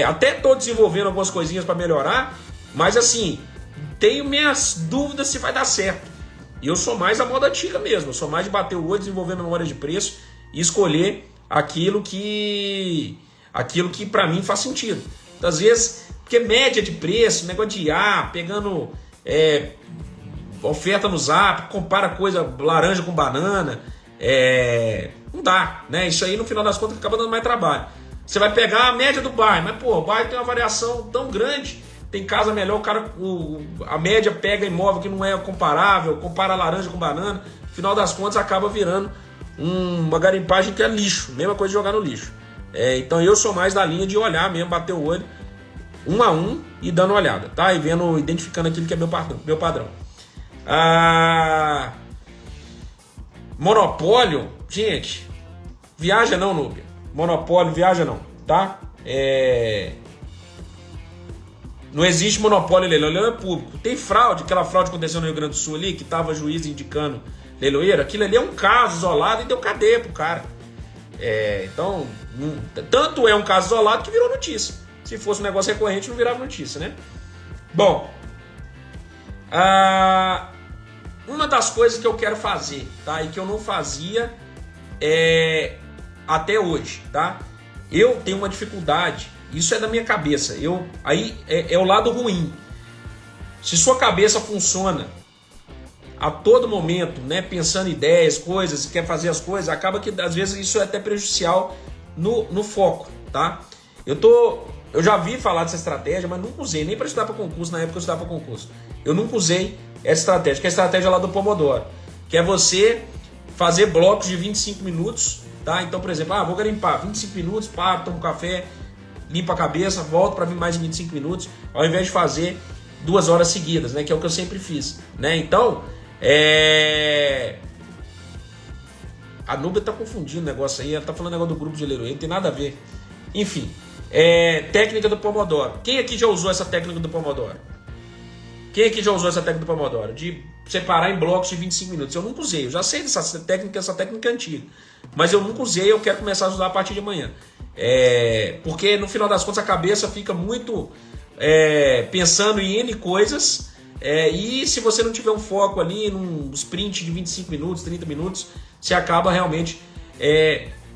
até tô desenvolvendo algumas coisinhas para melhorar, mas assim, tenho minhas dúvidas se vai dar certo. E eu sou mais a moda antiga mesmo, eu sou mais de bater o olho, desenvolvendo memória de preço e escolher aquilo que para mim faz sentido. Então, às vezes, porque média de preço, negócio de pegando oferta no Zap, compara coisa laranja com banana, não dá, né? Isso aí no final das contas acaba dando mais trabalho. Você vai pegar a média do bairro, mas pô, o bairro tem uma variação tão grande, tem casa melhor, a média pega imóvel que não é comparável, compara laranja com banana, no final das contas acaba virando uma garimpagem que é lixo, mesma coisa de jogar no lixo. Então eu sou mais da linha de olhar mesmo, bater o olho um a um e dando uma olhada, tá? E vendo, identificando aquilo que é meu padrão. Monopólio, gente, viaja não, Núbia. Monopólio, viaja não, tá? Não existe monopólio em leilão, leilão é público. Tem fraude, aquela fraude que aconteceu no Rio Grande do Sul ali, que tava juiz indicando leiloeiro, aquilo ali é um caso isolado e deu cadeia pro cara. Então, tanto é um caso isolado que virou notícia. Se fosse um negócio recorrente, não virava notícia, né? Bom, uma das coisas que eu quero fazer, tá? E que eu não fazia até hoje, tá? Eu tenho uma dificuldade, isso é da minha cabeça. Aí é o lado ruim. Se sua cabeça funciona a todo momento, né, pensando em ideias, coisas, quer fazer as coisas, acaba que às vezes isso é até prejudicial no foco, tá? Eu já vi falar dessa estratégia, mas nunca usei, nem para estudar para concurso, na época eu estudava para concurso. Eu nunca usei essa estratégia, que é a estratégia lá do Pomodoro, que é você fazer blocos de 25 minutos, tá? Então, por exemplo, vou garimpar 25 minutos, paro, tomo café, limpo a cabeça, volto para vir mais 25 minutos, ao invés de fazer 2 horas seguidas, né? Que é o que eu sempre fiz, né? Então, a Núbia tá confundindo o negócio aí, ela tá falando negócio do grupo de leiloeiro, não tem nada a ver. Enfim, técnica do Pomodoro. Quem aqui já usou essa técnica do Pomodoro? De separar em blocos de 25 minutos. Eu nunca usei, eu já sei dessa técnica, essa técnica é antiga. Mas eu nunca usei, eu quero começar a usar a partir de amanhã. Porque no final das contas a cabeça fica muito pensando em N coisas. E se você não tiver um foco ali num sprint de 25 minutos, 30 minutos, você acaba realmente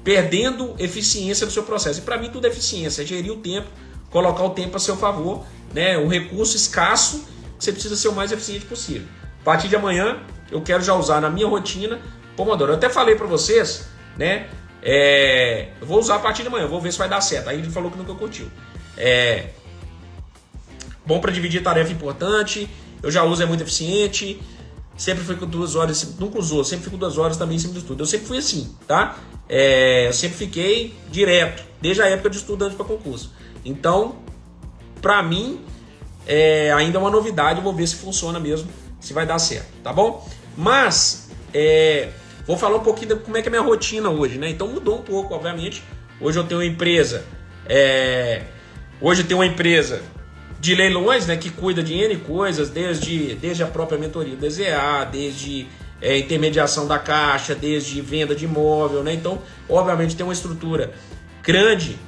perdendo eficiência no seu processo. E para mim tudo é eficiência, é gerir o tempo, colocar o tempo a seu favor, né? Um recurso escasso, você precisa ser o mais eficiente possível. A partir de amanhã eu quero já usar na minha rotina Pomodoro. Eu até falei para vocês, né? Eu vou usar a partir de amanhã, vou ver se vai dar certo. Aí ele falou que nunca curtiu. Bom para dividir tarefa importante. Eu já uso, é muito eficiente. Sempre fui com 2 horas, nunca usou, sempre fico 2 horas também em cima do estudo. Eu sempre fui assim, tá? Eu sempre fiquei direto, desde a época de estudante para concurso. Então, pra mim, ainda é uma novidade, eu vou ver se funciona mesmo, se vai dar certo, tá bom? Mas, vou falar um pouquinho de como é que é a minha rotina hoje, né? Então mudou um pouco, obviamente. Hoje eu tenho uma empresa, de leilões, né, que cuida de N coisas, desde a própria mentoria do EZA, desde intermediação da caixa, desde venda de imóvel, né? Então, obviamente, tem uma estrutura grande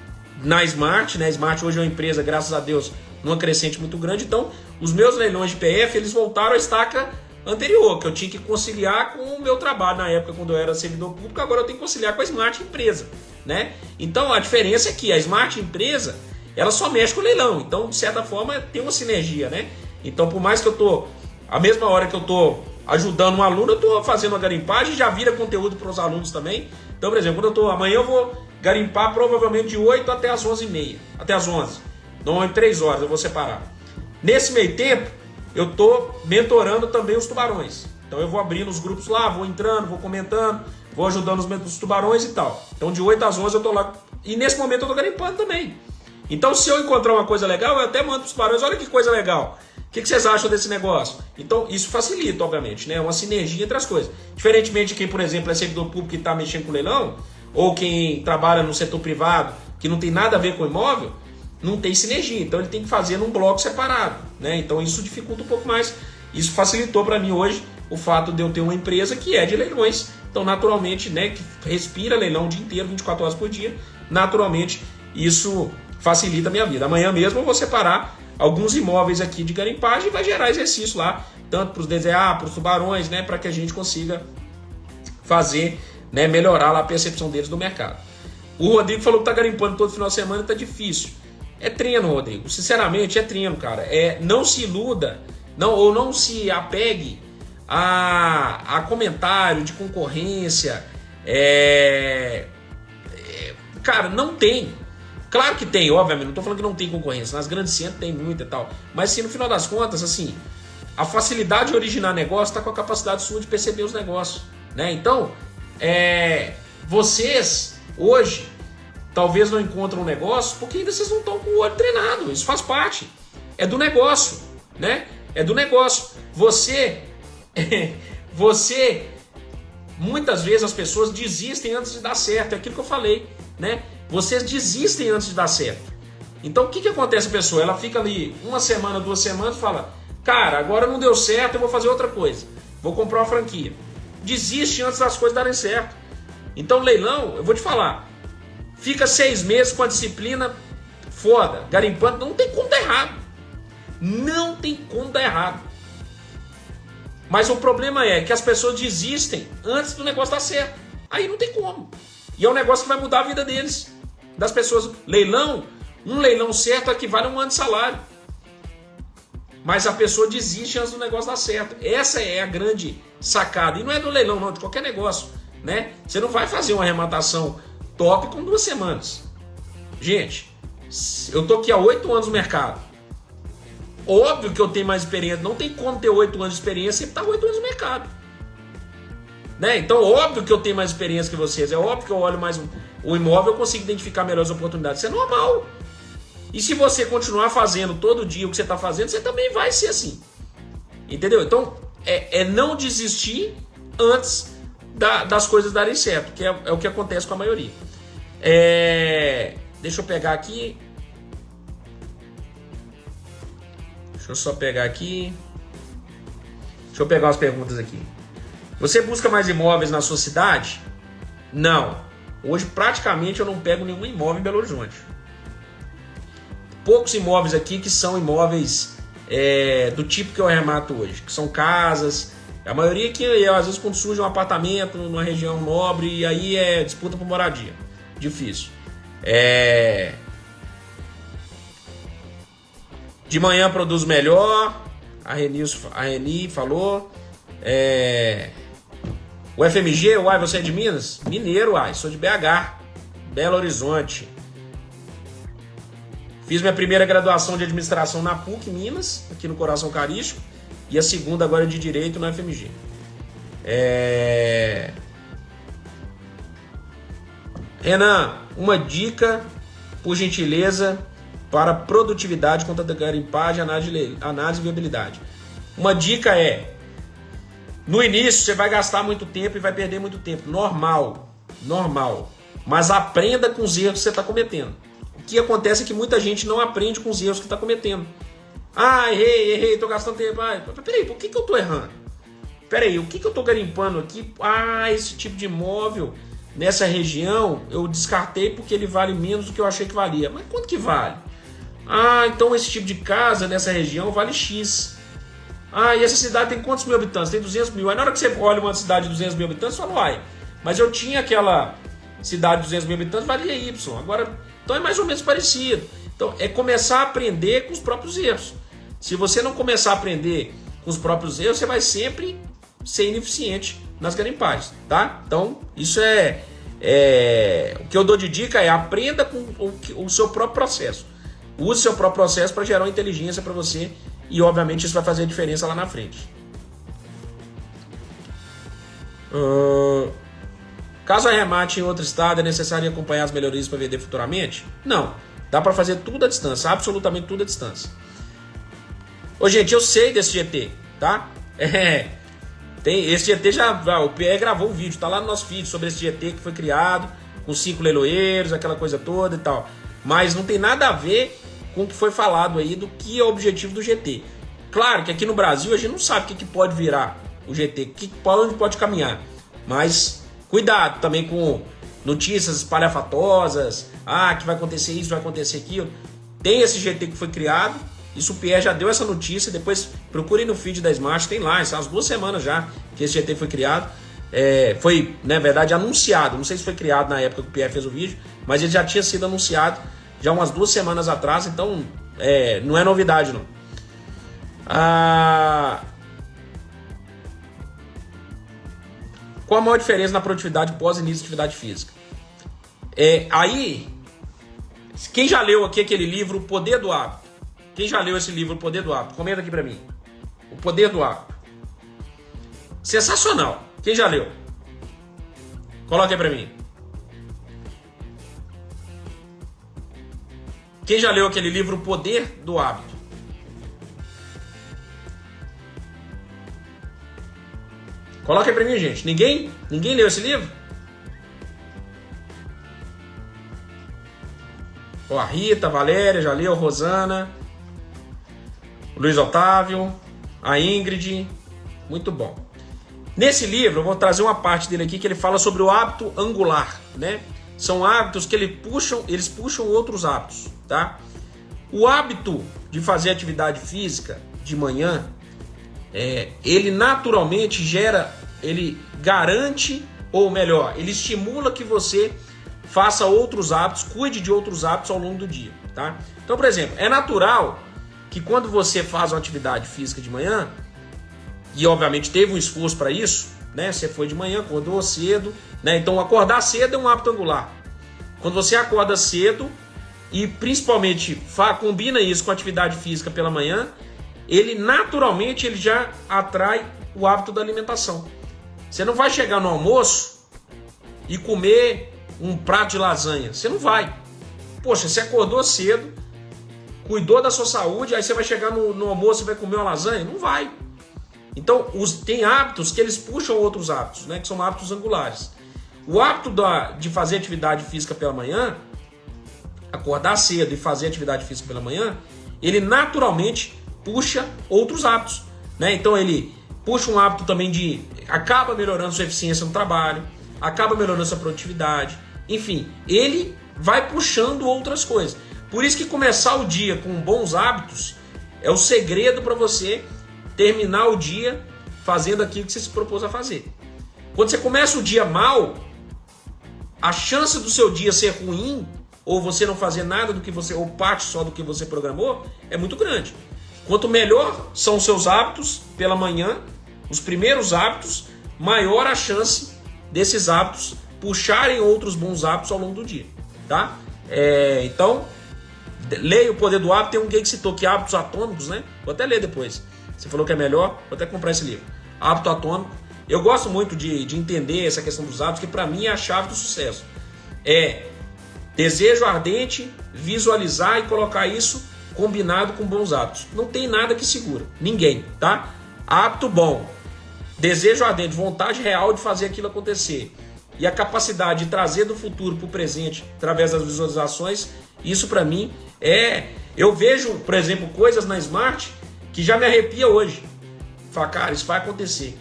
na Smart, né? A Smart hoje é uma empresa, graças a Deus, numa crescente muito grande. Então, os meus leilões de PF, eles voltaram à estaca anterior, que eu tinha que conciliar com o meu trabalho na época, quando eu era servidor público. Agora eu tenho que conciliar com a Smart Empresa, né? Então, a diferença é que a Smart Empresa, ela só mexe com o leilão. Então, de certa forma, tem uma sinergia, né? Então, por mais que a mesma hora que eu tô ajudando um aluno, eu tô fazendo uma garimpagem, já vira conteúdo para os alunos também. Então, por exemplo, amanhã eu vou garimpar provavelmente de 8 até as 11h30, até as 11. Normalmente 3 horas eu vou separar. Nesse meio tempo, eu tô mentorando também os tubarões. Então, eu vou abrindo os grupos lá, vou entrando, vou comentando, vou ajudando os tubarões e tal. Então, de 8 às 11 eu tô lá. E nesse momento eu tô garimpando também. Então, se eu encontrar uma coisa legal, eu até mando para os tubarões, olha que coisa legal. O que vocês acham desse negócio? Então, isso facilita, obviamente, né? Uma sinergia entre as coisas. Diferentemente de quem, por exemplo, é servidor público e está mexendo com leilão, ou quem trabalha no setor privado, que não tem nada a ver com imóvel, não tem sinergia. Então ele tem que fazer num bloco separado, né? Então isso dificulta um pouco mais. Isso facilitou para mim hoje o fato de eu ter uma empresa que é de leilões. Então, naturalmente, né, que respira leilão o dia inteiro, 24 horas por dia, naturalmente isso facilita a minha vida. Amanhã mesmo eu vou separar alguns imóveis aqui de garimpagem e vai gerar exercício lá, tanto para os DZA, para os tubarões, né, para que a gente consiga fazer, né, melhorar lá a percepção deles do mercado. O Rodrigo falou que está garimpando todo final de semana e está difícil. É treino, Rodrigo. Sinceramente, é treino, cara. Não se iluda, não se apegue a comentário de concorrência. Cara, não tem. Claro que tem, obviamente. Não estou falando que não tem concorrência. Nas grandes centros tem muita e tal. Mas, assim, no final das contas, assim, a facilidade de originar negócio está com a capacidade sua de perceber os negócios, né? Então, vocês, hoje, talvez não encontram um negócio porque ainda vocês não estão com o olho treinado. Isso faz parte. É do negócio, né? É do negócio. Você, muitas vezes as pessoas desistem antes de dar certo. É aquilo que eu falei, né? Vocês desistem antes de dar certo. Então, o que acontece, pessoa? Ela fica ali uma semana, 2 semanas e fala: cara, agora não deu certo, eu vou fazer outra coisa. Vou comprar uma franquia. Desiste antes das coisas darem certo. Então, leilão, eu vou te falar, fica 6 meses com a disciplina foda, garimpando, não tem como dar errado. Não tem como dar errado. Mas o problema é que as pessoas desistem antes do negócio dar certo. Aí não tem como. E é um negócio que vai mudar a vida deles, das pessoas. Leilão, um leilão certo equivale a 1 ano de salário. Mas a pessoa desiste antes do negócio dar certo. Essa é a grande sacada. E não é do leilão, não, de qualquer negócio, né? Você não vai fazer uma arrematação top com 2 semanas. Gente, eu tô aqui há 8 anos no mercado. Óbvio que eu tenho mais experiência. Não tem como ter 8 anos de experiência e estar 8 anos no mercado, né? Então, óbvio que eu tenho mais experiência que vocês. É óbvio que eu olho mais o imóvel, eu consigo identificar melhor as oportunidades. Isso é normal. E se você continuar fazendo todo dia o que você está fazendo, você também vai ser assim. Entendeu? Então, não desistir antes das coisas darem certo, que é o que acontece com a maioria. Deixa eu pegar aqui. Deixa eu só pegar aqui. Deixa eu pegar umas perguntas aqui. Você busca mais imóveis na sua cidade? Não. Hoje praticamente eu não pego nenhum imóvel em Belo Horizonte. Poucos imóveis aqui que são imóveis do tipo que eu arremato hoje, que são casas. A maioria que às vezes quando surge um apartamento numa região nobre, e aí é disputa por moradia. Difícil. De manhã produz melhor. A Reni falou. O FMG, uai, você é de Minas? Mineiro, uai, sou de BH, Belo Horizonte. Fiz minha primeira graduação de administração na PUC, Minas, aqui no Coração Carístico, e a segunda agora de Direito na FMG. Renan, uma dica, por gentileza, para produtividade, conta da garimpagem, análise e viabilidade. Uma dica no início você vai gastar muito tempo e vai perder muito tempo. Normal. Mas aprenda com os erros que você está cometendo. O que acontece é que muita gente não aprende com os erros que está cometendo. Errei, estou gastando tempo. Peraí, por que eu estou errando? Peraí, o que eu estou garimpando aqui? Esse tipo de imóvel nessa região eu descartei porque ele vale menos do que eu achei que valia. Mas quanto que vale? Então esse tipo de casa nessa região vale X. E essa cidade tem quantos mil habitantes? Tem 200 mil. Aí na hora que você olha uma cidade de 200 mil habitantes, você fala, mas eu tinha aquela cidade de 200 mil habitantes, valia Y. Agora, então é mais ou menos parecido. Então é começar a aprender com os próprios erros. Se você não começar a aprender com os próprios erros, você vai sempre ser ineficiente nas garimpagens, tá? Então, isso o que eu dou de dica aprenda com o seu próprio processo. Use seu próprio processo para gerar uma inteligência para você. E, obviamente, isso vai fazer a diferença lá na frente. Caso arremate em outro estado, é necessário acompanhar as melhorias para vender futuramente? Não. Dá para fazer tudo à distância. Absolutamente tudo à distância. Gente, eu sei desse GT, tá? Esse GT o PE gravou um vídeo. Tá lá no nosso vídeo sobre esse GT que foi criado com 5 leiloeiros, aquela coisa toda e tal. Mas não tem nada a ver com o que foi falado aí do que é o objetivo do GT. Claro que aqui no Brasil a gente não sabe o que pode virar o GT, para onde pode caminhar. Mas cuidado também com notícias espalhafatosas, que vai acontecer isso, vai acontecer aquilo. Tem esse GT que foi criado, isso o Pierre já deu essa notícia, depois procurem no feed da Smart, tem lá, há umas 2 semanas já que esse GT foi criado. Foi, na verdade, anunciado, não sei se foi criado na época que o Pierre fez o vídeo, mas ele já tinha sido anunciado já umas 2 semanas atrás, então não é novidade não. Qual a maior diferença na produtividade pós-início de atividade física? Aí, quem já leu aqui aquele livro, O Poder do Hábito? Quem já leu esse livro, O Poder do Hábito? Comenta aqui pra mim. O Poder do Hábito. Sensacional. Quem já leu? Coloca aí pra mim. Quem já leu aquele livro, O Poder do Hábito? Coloca aí pra mim, gente. Ninguém leu esse livro? A Rita, a Valéria já leu, a Rosana, o Luiz Otávio, a Ingrid. Muito bom. Nesse livro, eu vou trazer uma parte dele aqui que ele fala sobre o hábito angular, né? São hábitos que eles puxam outros hábitos, tá? O hábito de fazer atividade física de manhã, ele naturalmente ele garante, ou melhor, ele estimula que você faça outros hábitos, cuide de outros hábitos ao longo do dia, tá? Então, por exemplo, é natural que quando você faz uma atividade física de manhã, e obviamente teve um esforço para isso, né? Você foi de manhã, acordou cedo, né? Então acordar cedo é um hábito angular. Quando você acorda cedo e principalmente combina isso com atividade física pela manhã, ele naturalmente já atrai o hábito da alimentação. Você não vai chegar no almoço e comer um prato de lasanha. Você não vai. Poxa, você acordou cedo, cuidou da sua saúde, aí você vai chegar no almoço e vai comer uma lasanha? Não vai. Então, tem hábitos que eles puxam outros hábitos, né? Que são hábitos angulares. O hábito de fazer atividade física pela manhã, acordar cedo e fazer atividade física pela manhã, ele naturalmente puxa outros hábitos, né? Então, ele puxa um hábito também acaba melhorando sua eficiência no trabalho, acaba melhorando sua produtividade, enfim, ele vai puxando outras coisas. Por isso que começar o dia com bons hábitos é o segredo para você terminar o dia fazendo aquilo que você se propôs a fazer. Quando você começa o dia mal, a chance do seu dia ser ruim, ou você não fazer nada ou parte só do que você programou, é muito grande. Quanto melhor são os seus hábitos pela manhã, os primeiros hábitos, maior a chance desses hábitos puxarem outros bons hábitos ao longo do dia, tá? Então, leia O Poder do Hábito. Tem um que citou que hábitos atômicos, né? Vou até ler depois. Você falou que é melhor, vou até comprar esse livro. Hábito atômico. Eu gosto muito de entender essa questão dos hábitos, que para mim é a chave do sucesso. Desejo ardente, visualizar e colocar isso combinado com bons hábitos. Não tem nada que segura, ninguém, tá? Hábito bom, desejo ardente, vontade real de fazer aquilo acontecer e a capacidade de trazer do futuro para o presente através das visualizações, isso para mim eu vejo, por exemplo, coisas na Smart que já me arrepia hoje. Fala, cara, isso vai acontecer.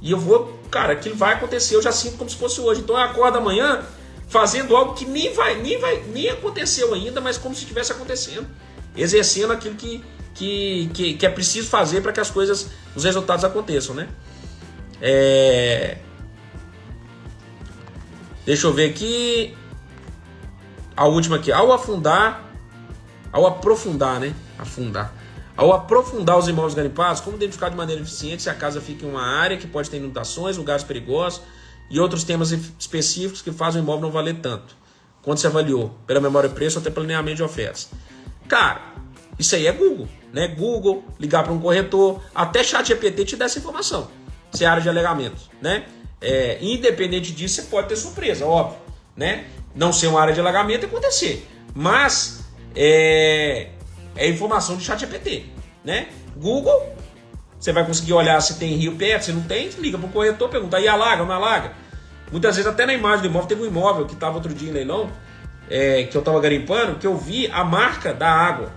E eu vou, cara, aquilo vai acontecer, eu já sinto como se fosse hoje. Então eu acordo amanhã fazendo algo que nem aconteceu ainda, mas como se estivesse acontecendo. Exercendo aquilo que é preciso fazer para que os resultados aconteçam, né? Deixa eu ver aqui. A última aqui. Ao aprofundar, né? Ao aprofundar os imóveis garimpados, como identificar de maneira eficiente se a casa fica em uma área que pode ter inundações, lugares perigosos e outros temas específicos que fazem o imóvel não valer tanto quanto se avaliou, pela memória e preço ou até planeamento de ofertas. Cara, isso aí é Google, né? Google, ligar para um corretor, até ChatGPT te dá essa informação. Se é área de alegamento, né? Independente disso, você pode ter surpresa, óbvio, né? Não ser uma área de alagamento é acontecer, mas é informação de ChatGPT, né? Google, você vai conseguir olhar se tem rio perto, se não tem, liga para o corretor, pergunta, aí alaga ou não alaga? Muitas vezes até na imagem do imóvel, teve um imóvel que estava outro dia em leilão, que eu estava garimpando, que eu vi a marca da água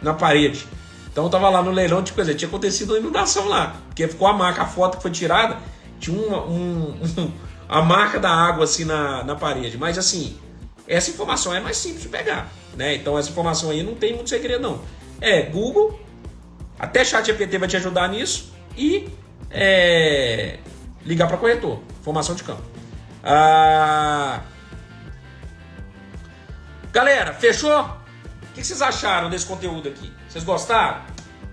na parede. Então eu tava lá no leilão, tipo, quer dizer, tinha acontecido uma inundação lá, porque ficou a marca, a foto que foi tirada, tinha a marca da água assim na parede. Mas assim, essa informação é mais simples de pegar, né? Então essa informação aí não tem muito segredo não. Google, até ChatGPT vai te ajudar nisso e ligar para corretor, informação de campo. Galera, fechou? O que vocês acharam desse conteúdo aqui? Vocês gostaram?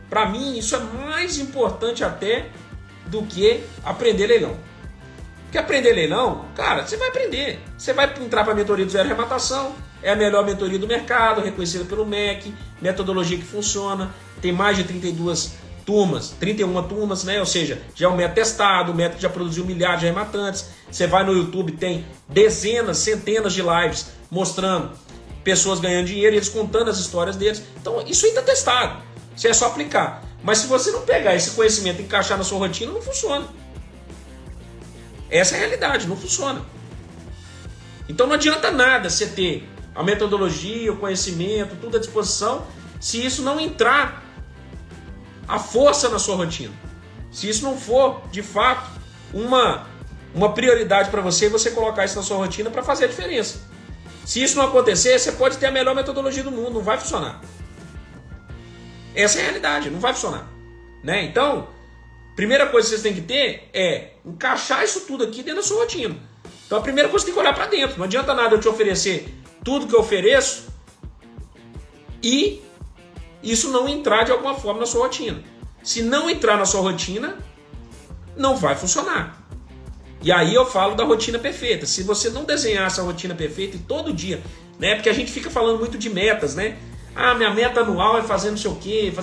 Para mim, isso é mais importante até do que aprender leilão. Porque aprender leilão, cara, você vai aprender. Você vai entrar para a mentoria do Zero Arrematação, é a melhor mentoria do mercado, reconhecida pelo MEC, metodologia que funciona, tem mais de 31 turmas, né? Ou seja, já é um método testado, o método já produziu milhares de arrematantes. Você vai no YouTube, tem dezenas, centenas de lives mostrando pessoas ganhando dinheiro e eles contando as histórias deles. Então isso aí está testado, isso é só aplicar. Mas se você não pegar esse conhecimento e encaixar na sua rotina, não funciona. Essa é a realidade, não funciona. Então não adianta nada você ter a metodologia, o conhecimento, tudo à disposição, se isso não entrar a força na sua rotina. Se isso não for, de fato, uma prioridade para você e você colocar isso na sua rotina para fazer a diferença. Se isso não acontecer, você pode ter a melhor metodologia do mundo, não vai funcionar. Essa é a realidade, não vai funcionar. Né? Então, primeira coisa que vocês têm que ter é encaixar isso tudo aqui dentro da sua rotina. Então a primeira coisa que você tem que olhar para dentro. Não adianta nada eu te oferecer tudo que eu ofereço e isso não entrar de alguma forma na sua rotina. Se não entrar na sua rotina, não vai funcionar. E aí eu falo da rotina perfeita. Se você não desenhar essa rotina perfeita e todo dia, né? Porque a gente fica falando muito de metas, né? Ah, minha meta anual é fazer não sei o quê,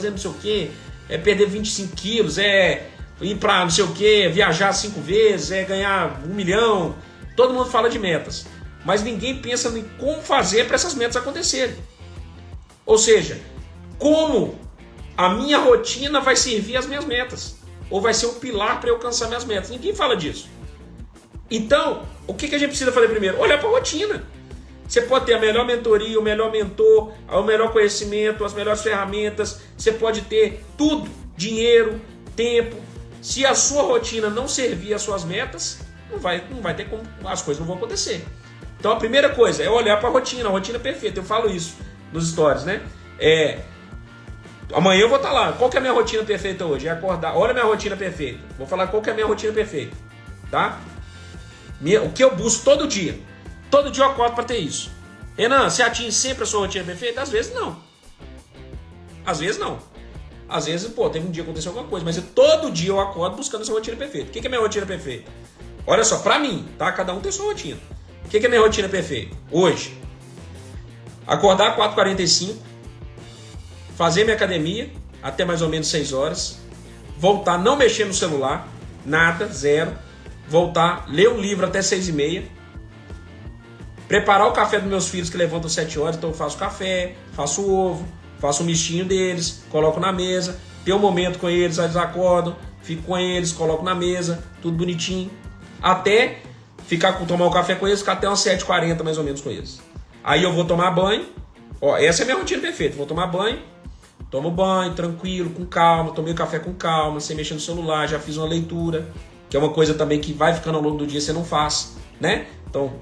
é perder 25 quilos, é ir para não sei o quê, viajar 5 vezes, é ganhar 1 milhão. Todo mundo fala de metas, mas ninguém pensa em como fazer para essas metas acontecerem. Ou seja, como a minha rotina vai servir às minhas metas, ou vai ser um pilar para eu alcançar minhas metas. Ninguém fala disso. Então, o que a gente precisa fazer primeiro? Olhar para a rotina. Você pode ter a melhor mentoria, o melhor mentor, o melhor conhecimento, as melhores ferramentas, você pode ter tudo, dinheiro, tempo. Se a sua rotina não servir às suas metas, não vai ter como, as coisas não vão acontecer. Então a primeira coisa é olhar para a rotina perfeita. Eu falo isso nos stories, né? Amanhã eu vou estar lá. Qual que é a minha rotina perfeita hoje? É acordar. Olha a minha rotina perfeita. Vou falar qual que é a minha rotina perfeita. Tá? O que eu busco todo dia. Todo dia eu acordo para ter isso. Renan, você atinge sempre a sua rotina perfeita? Às vezes não. Às vezes não. Às vezes, teve um dia que aconteceu alguma coisa. Mas todo dia eu acordo buscando essa rotina perfeita. O que é a minha rotina perfeita? Olha só, para mim, tá? Cada um tem sua rotina. O que é a minha rotina perfeita? Hoje, acordar às 4h45, fazer minha academia até mais ou menos 6 horas, voltar, não mexer no celular, nada, zero, voltar, ler um livro até 6h30, preparar o café dos meus filhos que levantam às 7 horas, então eu faço café, faço ovo, faço um mistinho deles, coloco na mesa, tenho um momento com eles, eles acordam, fico com eles, coloco na mesa, tudo bonitinho, até tomar o café com eles, ficar até umas 7h40 mais ou menos com eles. Aí eu vou tomar banho, essa é a minha rotina perfeita, vou tomar banho, tomo banho, tranquilo, com calma, tomei o café com calma, sem mexer no celular, já fiz uma leitura, que é uma coisa também que vai ficando ao longo do dia, você não faz, né? Então,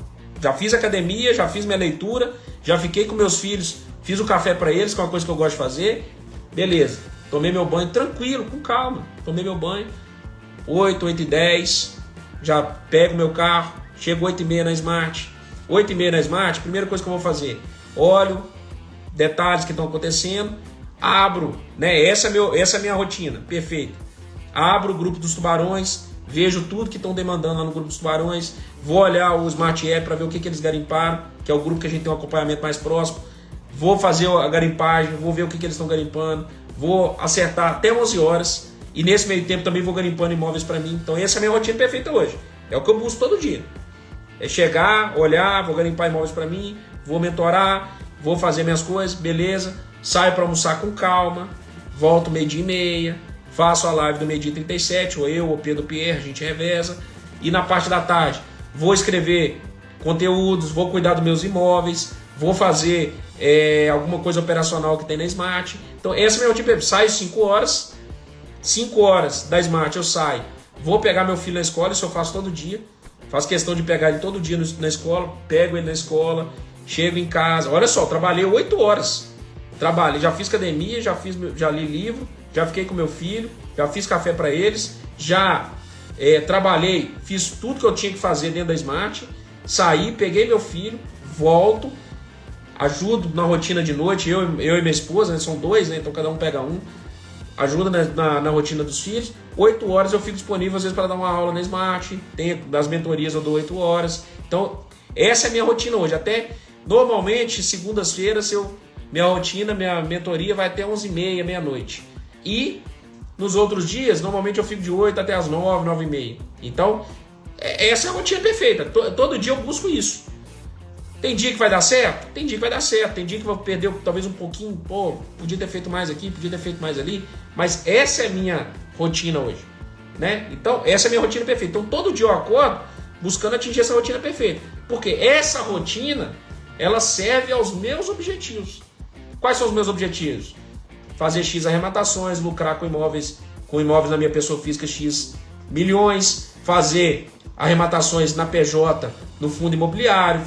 já fiz academia, já fiz minha leitura, já fiquei com meus filhos, fiz o café para eles, que é uma coisa que eu gosto de fazer, beleza, tomei meu banho tranquilo, com calma, tomei meu banho, 8h10, já pego meu carro, chego 8h30 na Smart, 8h30 na Smart, primeira coisa que eu vou fazer, olho, detalhes que estão acontecendo, abro, né? Essa é a minha rotina, perfeito. Abro o grupo dos tubarões, vejo tudo que estão demandando lá no grupo dos tubarões, vou olhar o Smart App para ver o que eles garimparam, que é o grupo que a gente tem um acompanhamento mais próximo, vou fazer a garimpagem, vou ver o que eles estão garimpando, vou acertar até 11 horas, e nesse meio tempo também vou garimpando imóveis para mim. Então essa é a minha rotina perfeita hoje, é o que eu busco todo dia. É chegar, olhar, vou garimpar imóveis para mim, vou mentorar, vou fazer minhas coisas, beleza, saio para almoçar com calma, volto 12h30, faço a live do 12h37, ou eu, ou Pedro Pierre, a gente reveza, e na parte da tarde, vou escrever conteúdos, vou cuidar dos meus imóveis, vou fazer alguma coisa operacional que tem na Smart. Então essa é a minha rotina perfeita. Saio 5 horas da Smart eu saio, vou pegar meu filho na escola, isso eu faço todo dia, faço questão de pegar ele todo dia na escola, pego ele na escola, chego em casa, olha só, trabalhei 8 horas, já fiz academia, já li livro, já fiquei com meu filho, já fiz café para eles, já trabalhei, fiz tudo que eu tinha que fazer dentro da Smart, saí, peguei meu filho, volto, ajudo na rotina de noite, eu e minha esposa, né, são 2, né, então cada um pega um, ajuda na rotina dos filhos. 8 horas eu fico disponível às vezes para dar uma aula na Smart, das mentorias eu dou 8 horas, então essa é a minha rotina hoje. Até normalmente segundas-feiras minha rotina, minha mentoria vai até 11h30, meia-noite, e nos outros dias normalmente eu fico de 8 até as 9, 9h30. Então essa é a rotina perfeita, todo dia eu busco isso. Tem dia que vai dar certo? Tem dia que vai dar certo. Tem dia que eu vou perder talvez um pouquinho. Pô, podia ter feito mais aqui, podia ter feito mais ali. Mas essa é a minha rotina hoje, né? Então, essa é a minha rotina perfeita. Então, todo dia eu acordo buscando atingir essa rotina perfeita. Porque essa rotina, ela serve aos meus objetivos. Quais são os meus objetivos? Fazer X arrematações, lucrar com imóveis na minha pessoa física X milhões, fazer arrematações na PJ, no fundo imobiliário,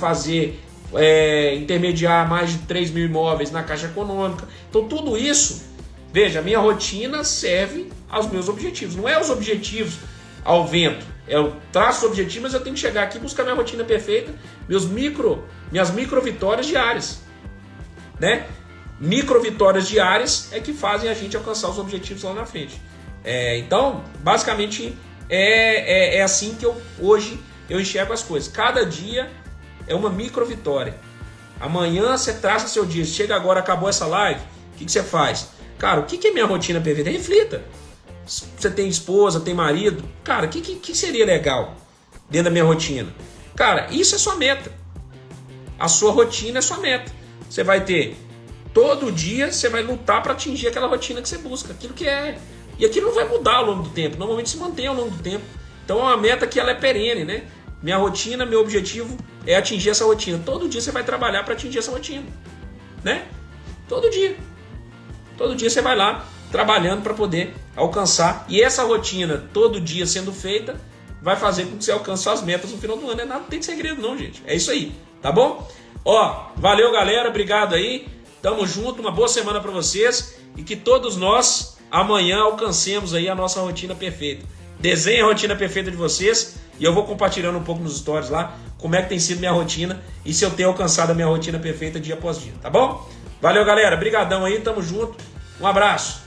intermediar mais de 3 mil imóveis na Caixa Econômica. Então tudo isso, veja, a minha rotina serve aos meus objetivos. Não é os objetivos ao vento, eu traço os objetivos, mas eu tenho que chegar aqui e buscar minha rotina perfeita, minhas micro vitórias diárias, né? Micro vitórias diárias é que fazem a gente alcançar os objetivos lá na frente. Então, basicamente, é assim que hoje eu enxergo as coisas. Cada dia é uma micro vitória. Amanhã você traça seu dia. Chega agora, acabou essa live, o que você faz? Cara, o que é minha rotina perfeita? Reflita. Você tem esposa, tem marido? Cara, o que seria legal dentro da minha rotina? Cara, isso é sua meta. A sua rotina é sua meta. Você vai ter, todo dia você vai lutar para atingir aquela rotina que você busca, aquilo que é. E aquilo não vai mudar ao longo do tempo, normalmente se mantém ao longo do tempo. Então é uma meta que ela é perene, né? Minha rotina, meu objetivo é atingir essa rotina. Todo dia você vai trabalhar para atingir essa rotina, né? Todo dia. Todo dia você vai lá trabalhando para poder alcançar. E essa rotina, todo dia sendo feita, vai fazer com que você alcance suas metas no final do ano. Não tem segredo não, gente. É isso aí, tá bom? Ó, valeu galera, obrigado aí. Tamo junto, uma boa semana para vocês. E que todos nós amanhã alcancemos aí a nossa rotina perfeita. Desenhe a rotina perfeita de vocês e eu vou compartilhando um pouco nos stories lá como é que tem sido minha rotina e se eu tenho alcançado a minha rotina perfeita dia após dia, tá bom? Valeu galera, brigadão aí, tamo junto, um abraço.